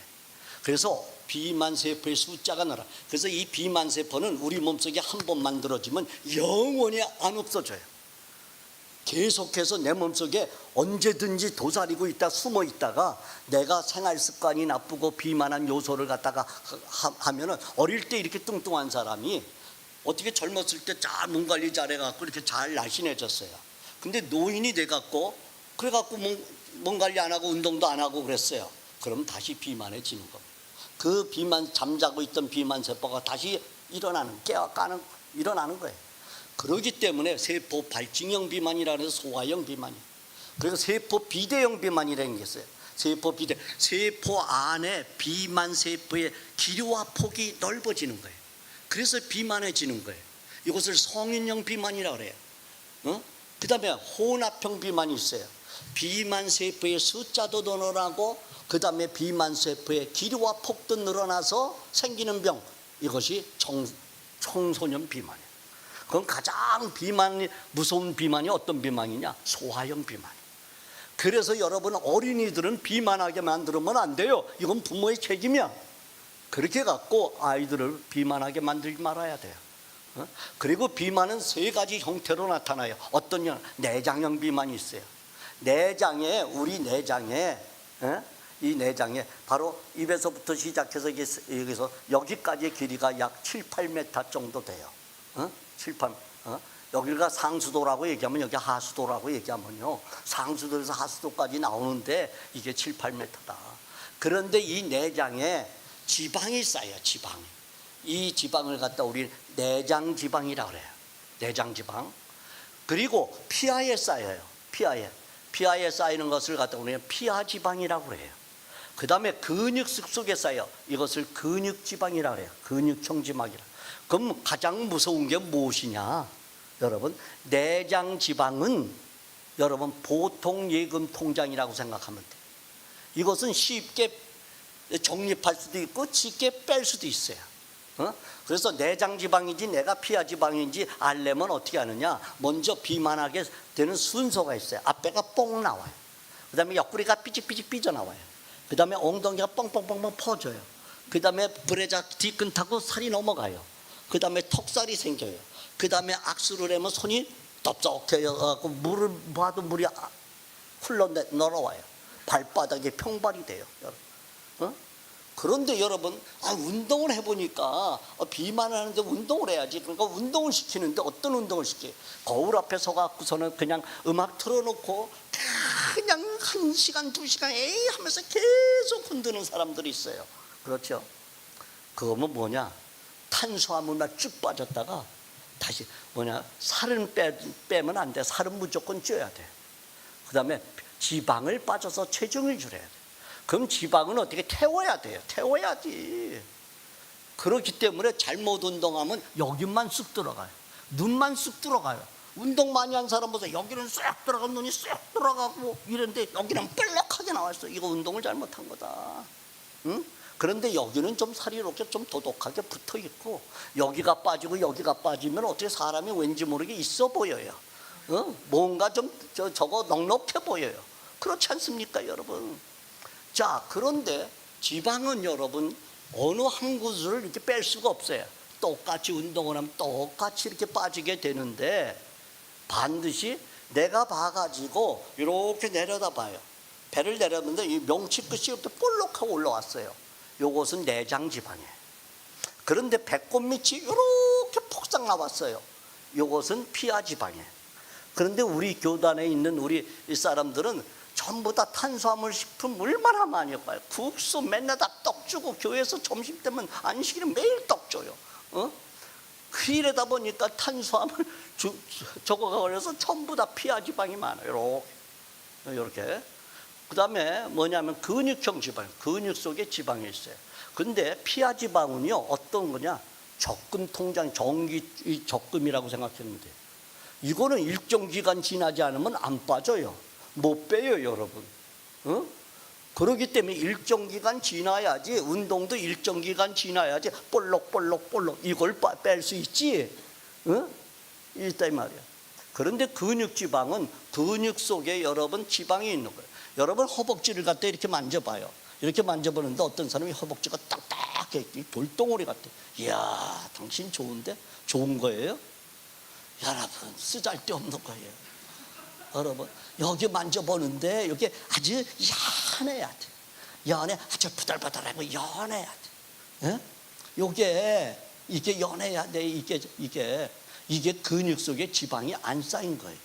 그래서 비만 세포의 숫자가 늘어. 그래서 이 비만 세포는 우리 몸속에 한 번 만들어지면 영원히 안 없어져요. 계속해서 내 몸속에 언제든지 도사리고 있다 숨어 있다가 내가 생활 습관이 나쁘고 비만한 요소를 갖다가 하면은 어릴 때 이렇게 뚱뚱한 사람이 어떻게 젊었을 때 잘 몸 관리 잘해갖고 이렇게 잘 날씬해졌어요. 근데 노인이 돼갖고 그래갖고 몸 관리 안 하고 운동도 안 하고 그랬어요. 그럼 다시 비만해지는 겁니다. 그 비만 잠자고 있던 비만 세포가 다시 일어나는 거예요. 그렇기 때문에 세포 발진형 비만이라는 해서 소화형 비만이에요. 그리고 세포 비대형 비만이라는 게 있어요. 세포 안에 비만 세포의 길이와 폭이 넓어지는 거예요. 그래서 비만해지는 거예요. 이것을 성인형 비만이라고 그래요. 그다음에 혼합형 비만이 있어요. 비만 세포의 숫자도 늘어나고 그다음에 비만 세포의 길이와 폭도 늘어나서 생기는 병. 이것이 청소년 비만이에요. 그럼 가장 무서운 비만이 어떤 비만이냐? 소화형 비만. 그래서 여러분 어린이들은 비만하게 만들면 안 돼요. 이건 부모의 책임이야. 그렇게 갖고 아이들을 비만하게 만들지 말아야 돼요. 그리고 비만은 3가지 형태로 나타나요. 어떤 내장형 비만이 있어요. 우리 내장에 이 내장에 바로 입에서부터 시작해서 여기서 여기까지의 길이가 약 7, 8m 정도 돼요. 7, 8. 여기가 상수도라고 얘기하면 여기 하수도라고 얘기하면요. 상수도에서 하수도까지 나오는데 이게 7, 8m다. 그런데 이 내장에 지방이 쌓여요. 이 지방을 갖다 우리 내장 지방이라고 그래요. 내장 지방. 그리고 피하에 쌓여요. 피하에 쌓이는 것을 갖다 우리는 피하 지방이라고 그래요. 그다음에 근육속 속에 쌓여. 이것을 근육 지방이라고 해요. 근육형 지방이라. 그럼 가장 무서운 게 무엇이냐? 여러분, 내장 지방은 여러분 보통 예금 통장이라고 생각하면 돼요. 이것은 쉽게 적립할 수도 있고 쉽게 뺄 수도 있어요. 그래서 내장 지방인지 내가 피하 지방인지 알려면 어떻게 하느냐? 먼저 비만하게 되는 순서가 있어요. 앞배가 뽕 나와요. 그다음에 옆구리가 삐직삐직 삐져나와요. 그다음에 엉덩이가 뻥뻥뻥뻥 퍼져요. 그다음에 브레자 뒤끈타고 살이 넘어가요. 그다음에 턱살이 생겨요. 그다음에 악수를 하면 손이 떡떡해갖고 물을 봐도 물이 흘러 넘어와요. 발바닥에 평발이 돼요. 그런데 여러분, 운동을 해보니까 비만을 하는데 운동을 해야지. 그러니까 운동을 시키는데 어떤 운동을 시켜요? 거울 앞에 서갖고서는 그냥 음악 틀어놓고 그냥 1시간, 2시간 에이 하면서 계속 흔드는 사람들이 있어요. 그렇죠? 그거면 뭐냐? 탄수화물만 쭉 빠졌다가 다시 살은 빼면 안 돼. 살은 무조건 쪄야 돼. 그 다음에 지방을 빠져서 체중을 줄여야 돼. 그럼 지방은 어떻게 태워야 돼요? 태워야지. 그렇기 때문에 잘못 운동하면 여기만 쑥 들어가요. 눈만 쑥 들어가요. 운동 많이 한 사람 보세요. 여기는 쑥 들어가고 눈이 쑥 들어가고 이런데 여기는 뻘락하게 나왔어. 이거 운동을 잘못한 거다. 응? 그런데 여기는 좀 살이 이렇게 좀 도독하게 붙어 있고 여기가 빠지고 여기가 빠지면 어떻게 사람이 왠지 모르게 있어 보여요. 뭔가 좀 저거 넉넉해 보여요. 그렇지 않습니까, 여러분? 자, 그런데 지방은 여러분 어느 한 곳을 이렇게 뺄 수가 없어요. 똑같이 운동을 하면 똑같이 이렇게 빠지게 되는데 반드시 내가 봐가지고 이렇게 내려다 봐요. 배를 내렸는데 이 명치 끝이 이렇게 볼록하고 올라왔어요. 요것은 내장 지방이에요. 그런데 배꼽 밑이 이렇게 폭삭 나왔어요. 요것은 피하 지방이에요. 그런데 우리 교단에 있는 우리 사람들은 전부 다 탄수화물 식품 얼마나 많이 먹어요. 국수 맨날 다 떡 주고 교회에서 점심 때면 안식일은 매일 떡 줘요. 이러다 보니까 탄수화물 저거가 걸려서 전부 다 피하 지방이 많아요. 이렇게. 그 다음에 뭐냐면 근육형 지방, 근육 속에 지방이 있어요. 근데 피하 지방은요 어떤 거냐? 적금 통장, 정기 적금이라고 생각하면 돼요. 이거는 일정 기간 지나지 않으면 안 빠져요. 못 빼요, 여러분. 그렇기 때문에 일정 기간 지나야지, 운동도 일정 기간 지나야지 볼록 이걸 뺄 수 있지. 있다 이 말이야. 그런데 근육 지방은 근육 속에 여러분 지방이 있는 거예요. 여러분 허벅지를 갖다 이렇게 만져봐요. 이렇게 만져보는데 어떤 사람이 허벅지가 딱딱해, 돌덩어리 같아. 이야, 당신 좋은데? 좋은 거예요? 여러분, 쓰잘데없는 거예요. 여러분, 여기 만져보는데 여기 아주 연해야 돼. 아주 부들부들하고 연해야 돼. 이게 연해야 돼. 이게 근육 속에 지방이 안 쌓인 거예요.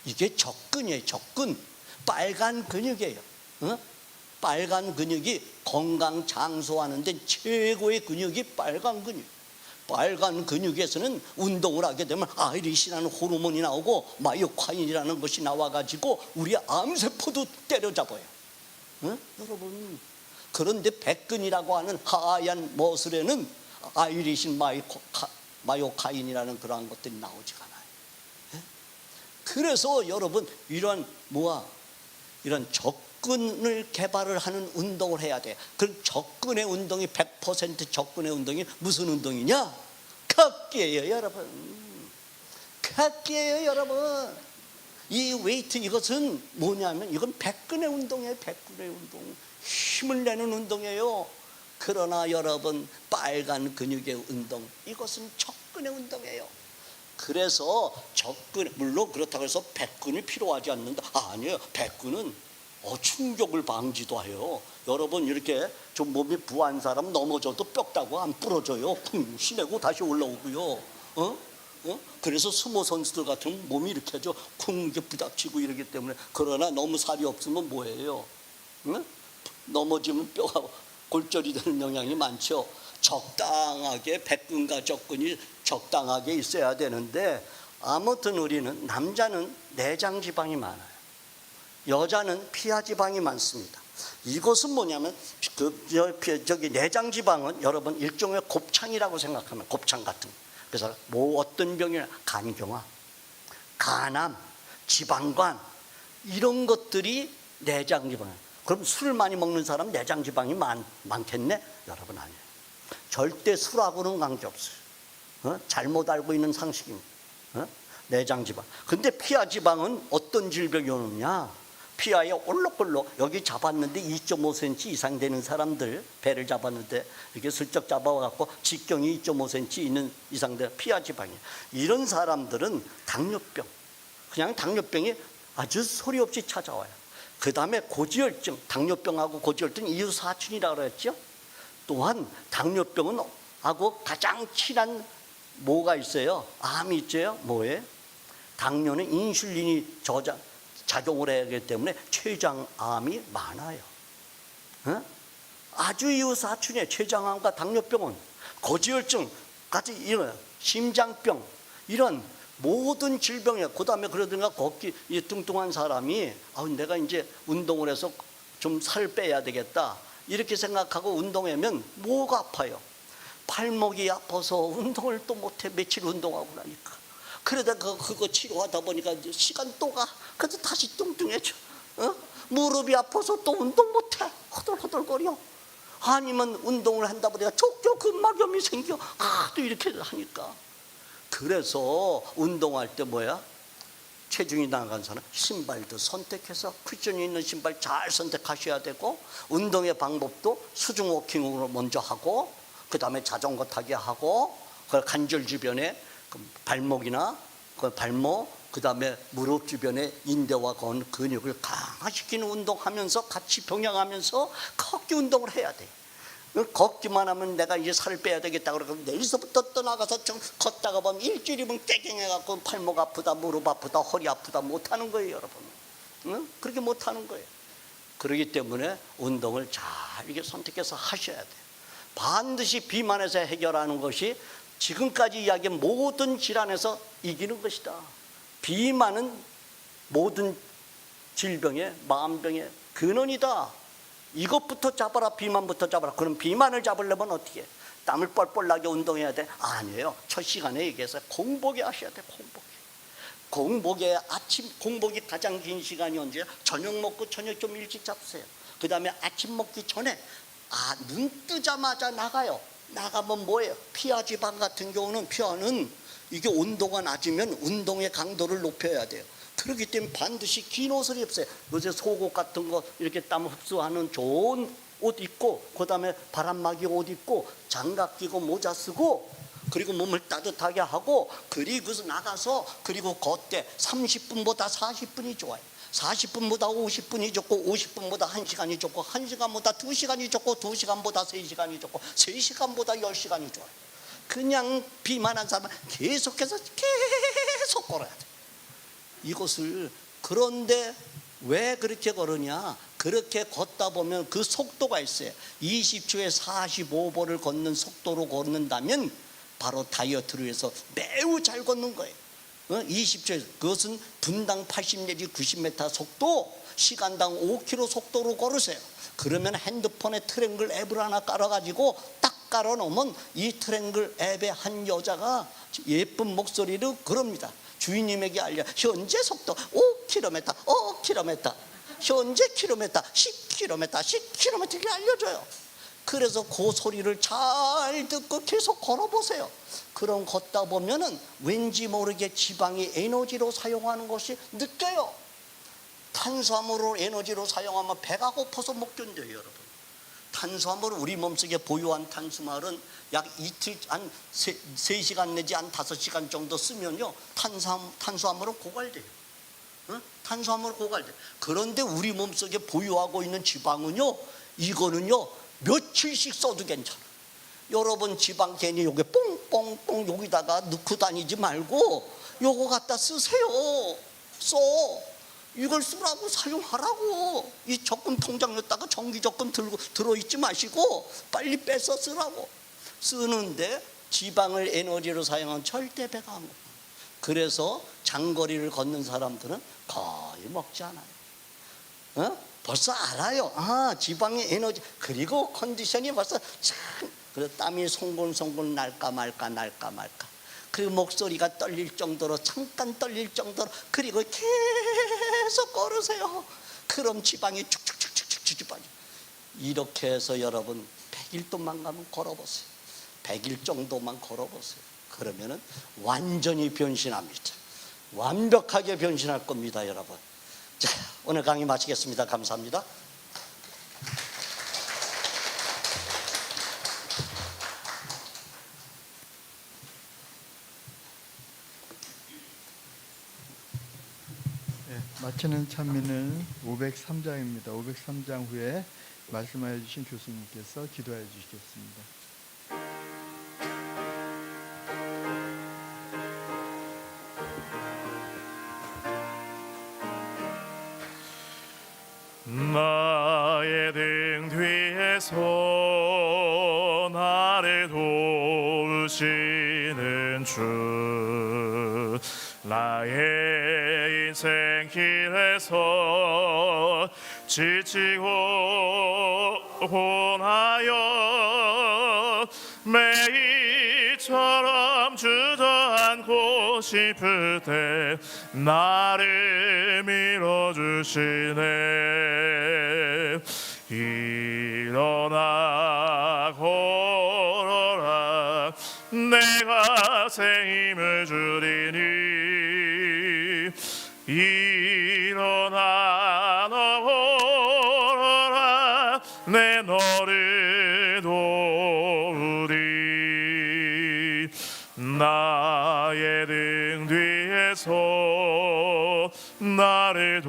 이게 적근이에요. 적근. 빨간 근육이에요. 빨간 근육이 건강 장수하는 데 최고의 근육이 빨간 근육. 빨간 근육에서는 운동을 하게 되면 아이리시라는 호르몬이 나오고 마이오카인이라는 것이 나와가지고 우리 암세포도 때려잡아요. 여러분, 그런데 백근이라고 하는 하얀 머슬에는 아이리신 마이오카인이라는 그러한 것들이 나오지가 않아요. 그래서 여러분 이런 적근을 개발을 하는 운동을 해야 돼. 그 적근의 운동이 100% 적근의 운동이 무슨 운동이냐? 걷기예요, 여러분. 걷기예요, 여러분. 이 웨이트 이것은 뭐냐면 이건 백근의 운동이에요. 백근의 운동. 힘을 내는 운동이에요. 그러나 여러분 빨간 근육의 운동 이것은 적근의 운동이에요. 그래서 적근, 물론 그렇다고 해서 백근이 필요하지 않는다. 아니에요. 백근은 충격을 방지도 해요. 여러분 이렇게 좀 몸이 부한 사람 넘어져도 뼈다고 안 부러져요. 쿵 쉬내고 다시 올라오고요. 그래서 수모 선수들 같은 몸이 이렇게 하죠. 쿵 이렇게 부닥치고 이러기 때문에. 그러나 너무 살이 없으면 뭐예요? 넘어지면 뼈가 골절이 되는 영향이 많죠. 적당하게 백근과 적근이 적당하게 있어야 되는데 아무튼 우리는 남자는 내장 지방이 많아요. 여자는 피하 지방이 많습니다. 이것은 뭐냐면 저기 내장 지방은 여러분 일종의 곱창이라고 생각하면 곱창 같은. 그래서 뭐 어떤 병이나 간경화, 간암, 지방관 이런 것들이 내장 지방. 그럼 술 많이 먹는 사람 내장 지방이 많겠네? 여러분 아니에요. 절대 술하고는 관계없어요. 잘못 알고 있는 상식입니다. 내장 지방. 근데 피하 지방은 어떤 질병이 오느냐? 피하에 올록올록 여기 잡았는데 2.5cm 이상 되는 사람들, 배를 잡았는데 이렇게 슬쩍 잡아갖고 직경이 2.5cm 있는 이상 되는 피하 지방이에요. 이런 사람들은 당뇨병, 그냥 당뇨병이 아주 소리 없이 찾아와요. 그 다음에 고지혈증, 당뇨병하고 고지혈증 이웃사촌이라고 그랬죠. 또한 당뇨병은 하고 가장 친한 뭐가 있어요? 암이 있죠. 뭐예요? 당뇨는 인슐린이 작용을 해야 하기 때문에 췌장암이 많아요. 아주 이웃사촌이에요. 췌장암과 당뇨병은. 고지혈증까지 이런 심장병 이런 모든 질병이에요. 그 다음에 그러든가 걷기 뚱뚱한 사람이 내가 이제 운동을 해서 좀 살 빼야 되겠다 이렇게 생각하고 운동하면 뭐가 아파요? 팔목이 아파서 운동을 또 못해. 며칠 운동하고 나니까. 그러다가 그거 치료하다 보니까 시간 또 가. 그래서 다시 뚱뚱해져. 무릎이 아파서 또 운동 못해. 허덜허덜거려. 아니면 운동을 한다 보니까 족저 근막염이 생겨. 또 이렇게 하니까. 그래서 운동할 때 뭐야? 체중이 나간 사람 신발도 선택해서 쿠션이 있는 신발 잘 선택하셔야 되고, 운동의 방법도 수중 워킹으로 먼저 하고, 그 다음에 자전거 타기 하고, 관절 주변에 발목이나 발목, 그 다음에 무릎 주변에 인대와 근육을 강화시키는 운동하면서 같이 병행하면서 걷기 운동을 해야 돼. 걷기만 하면 내가 이제 살을 빼야 되겠다 그러고 내일서부터 떠나가서 좀 걷다가 보면 일주일이면 깨갱해갖고 팔목 아프다, 무릎 아프다, 허리 아프다 못하는 거예요, 여러분. 그렇게 못하는 거예요. 그렇기 때문에 운동을 잘 이렇게 선택해서 하셔야 돼요. 반드시 비만에서 해결하는 것이 지금까지 이야기한 모든 질환에서 이기는 것이다. 비만은 모든 질병의 마음병의 근원이다. 이것부터 잡아라. 비만부터 잡아라. 그럼 비만을 잡으려면 어떻게 해? 땀을 뻘뻘 나게 운동해야 돼? 아니에요. 첫 시간에 얘기해서 공복에 하셔야 돼. 공복에 공복이 가장 긴 시간이 언제야? 저녁 먹고 저녁 좀 일찍 잡으세요. 그 다음에 아침 먹기 전에 눈 뜨자마자 나가요. 나가면 뭐예요? 피하 지방 같은 경우는 피하는 이게 온도가 낮으면 운동의 강도를 높여야 돼요. 그렇기 때문에 반드시 긴 옷을 입으세요. 요새 속옷 같은 거 이렇게 땀 흡수하는 좋은 옷 입고, 그 다음에 바람막이 옷 입고, 장갑 끼고 모자 쓰고, 그리고 몸을 따뜻하게 하고, 그리고서 나가서 그리고 걷대 30분보다 40분이 좋아요. 40분보다 50분이 좋고, 50분보다 1시간이 좋고, 1시간보다 2시간이 좋고, 2시간보다 3시간이 좋고, 3시간보다 10시간이 좋아요. 그냥 비만한 사람은 계속해서 계속 걸어야 돼. 이것을. 그런데 왜 그렇게 걸으냐? 그렇게 걷다 보면 그 속도가 있어요. 20초에 45보를 걷는 속도로 걷는다면 바로 다이어트를 위해서 매우 잘 걷는 거예요. 20초에 그것은 분당 80 내지 90m 속도, 시간당 5km 속도로 걸으세요. 그러면 핸드폰에 트랭글 앱을 하나 깔아가지고 딱 깔아놓으면 이 트랭글 앱에 한 여자가 예쁜 목소리로 그럽니다. 주인님에게 알려. 현재 속도 5km, 5km, 현재 킬로미터, 10km, 10km 이렇게 알려줘요. 그래서 그 소리를 잘 듣고 계속 걸어보세요. 그럼 걷다 보면은 왠지 모르게 지방이 에너지로 사용하는 것이 느껴요. 탄수화물을 에너지로 사용하면 배가 고파서 못 견뎌요, 여러분. 탄수화물은 우리 몸속에 보유한 탄수화물은 약 이틀, 한 3시간 내지 한 5시간 정도 쓰면요, 탄수화물은 고갈돼요. 탄수화물은 고갈돼요. 그런데 우리 몸속에 보유하고 있는 지방은요, 이거는요, 며칠씩 써도 괜찮아. 여러분 지방 괜히 요게 뽕뽕뽕 여기다가 넣고 다니지 말고 요거 갖다 쓰세요. 써. 이걸 쓰라고, 사용하라고. 이 적금 통장 넣다가 정기적금 들어있지 마시고 빨리 빼서 쓰라고. 쓰는데 지방을 에너지로 사용하면 절대 배가 안 고파. 그래서 장거리를 걷는 사람들은 거의 먹지 않아요. 벌써 알아요. 지방의 에너지. 그리고 컨디션이 벌써 참, 그래서 땀이 송골송골 날까 말까. 그리고 목소리가 떨릴 정도로, 잠깐 떨릴 정도로, 그리고 계속 걸으세요. 그럼 지방이 축축축축축축 빠져. 이렇게 해서 여러분 100일 동안 가면 걸어보세요. 100일 정도만 걸어보세요. 그러면은 완전히 변신합니다. 완벽하게 변신할 겁니다, 여러분. 자, 오늘 강의 마치겠습니다. 감사합니다. 마치는 찬미는 503장입니다. 503장 후에 말씀하여 주신 교수님께서 기도해 주시겠습니다. 나의 등 뒤에서 나를 도우시는 주, 나의 인생 길에서 지치고 혼하여 매일처럼 주저앉고 싶을 때 나를 밀어주시네. 일어나 걸어라, 내가 새 힘을 주리니. 일어나 너 걸어라, 내 너를 도우리. 나의 등 뒤에서 나를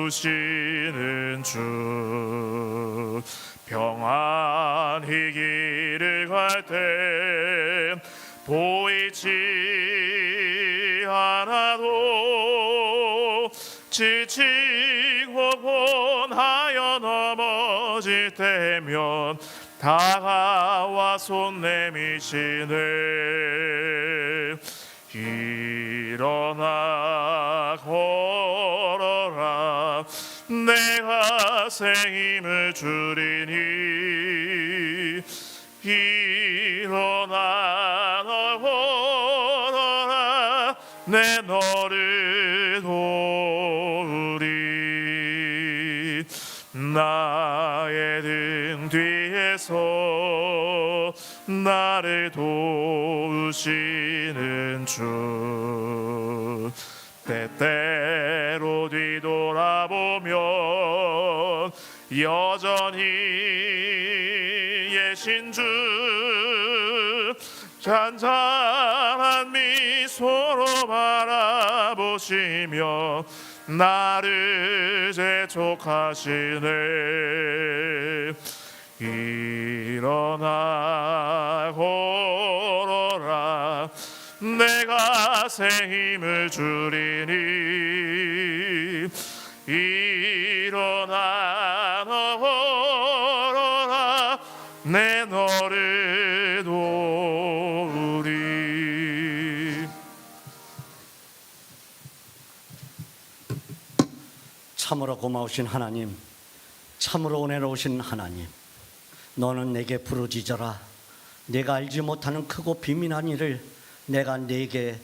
도우시는 주, 평안히 길을 갈 때 보이지 않아도 지치고 혼하여 넘어질 때면 다가와 손 내미시네. 일어나 걸어라, 내가 새 힘을 주리니. 일어나 너 걸어라, 내 너를 도우리. 나의 등 뒤에서 나를 도우시는 주, 때때로 뒤돌아보면 여전히 예신 주, 잔잔한 미소로 바라보시며 나를 재촉하시네. 일어나 걸어라, 내가 새 힘을 주리니. 일어나 너 걸어라, 내 너를 도우리. 참으로 고마우신 하나님, 참으로 은혜로우신 하나님, 너는 내게 부르짖어라. 내가 알지 못하는 크고 비밀한 일을 내가 내게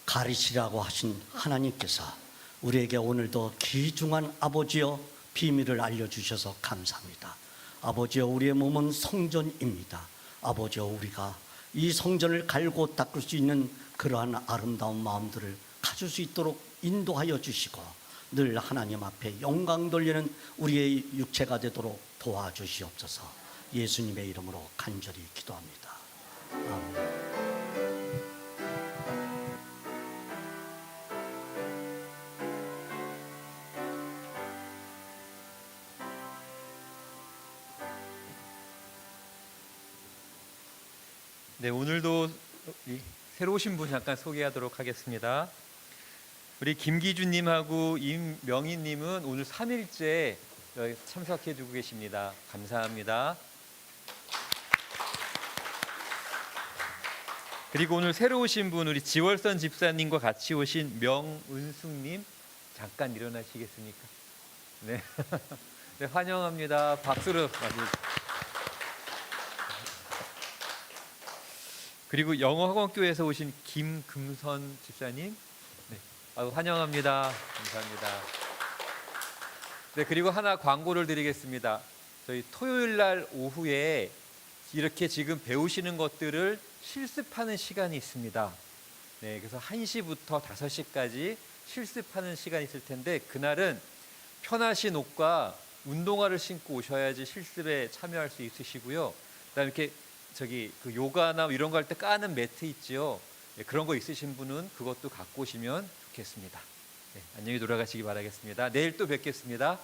가르치라고 하신 하나님께서 우리에게 오늘도 귀중한 아버지여 비밀을 알려주셔서 감사합니다. 아버지여, 우리의 몸은 성전입니다. 아버지여, 우리가 이 성전을 갈고 닦을 수 있는 그러한 아름다운 마음들을 가질 수 있도록 인도하여 주시고 늘 하나님 앞에 영광 돌리는 우리의 육체가 되도록 도와주시옵소서. 예수님의 이름으로 간절히 기도합니다. 아멘. 네, 오늘도 새로 오신 분 잠깐 소개하도록 하겠습니다. 우리 김기준님하고 임명희님은 오늘 3일째 참석해주고 계십니다. 감사합니다. 그리고 오늘 새로 오신 분 우리 지월선 집사님과 같이 오신 명은숙님, 잠깐 일어나시겠습니까? 네, 네, 환영합니다. 박수로 맞이해주세요. 그리고 영어학원교회에서 오신 김금선 집사님, 네, 환영합니다. 감사합니다. 네, 그리고 하나 광고를 드리겠습니다. 저희 토요일 날 오후에 이렇게 지금 배우시는 것들을 실습하는 시간이 있습니다. 네, 그래서 1시부터 5시까지 실습하는 시간이 있을 텐데 그날은 편하신 옷과 운동화를 신고 오셔야지 실습에 참여할 수 있으시고요. 그다음에 이렇게 그 요가나 이런 거 할 때 까는 매트 있지요. 네, 그런 거 있으신 분은 그것도 갖고 오시면 좋겠습니다. 네, 안녕히 돌아가시기 바라겠습니다. 내일 또 뵙겠습니다.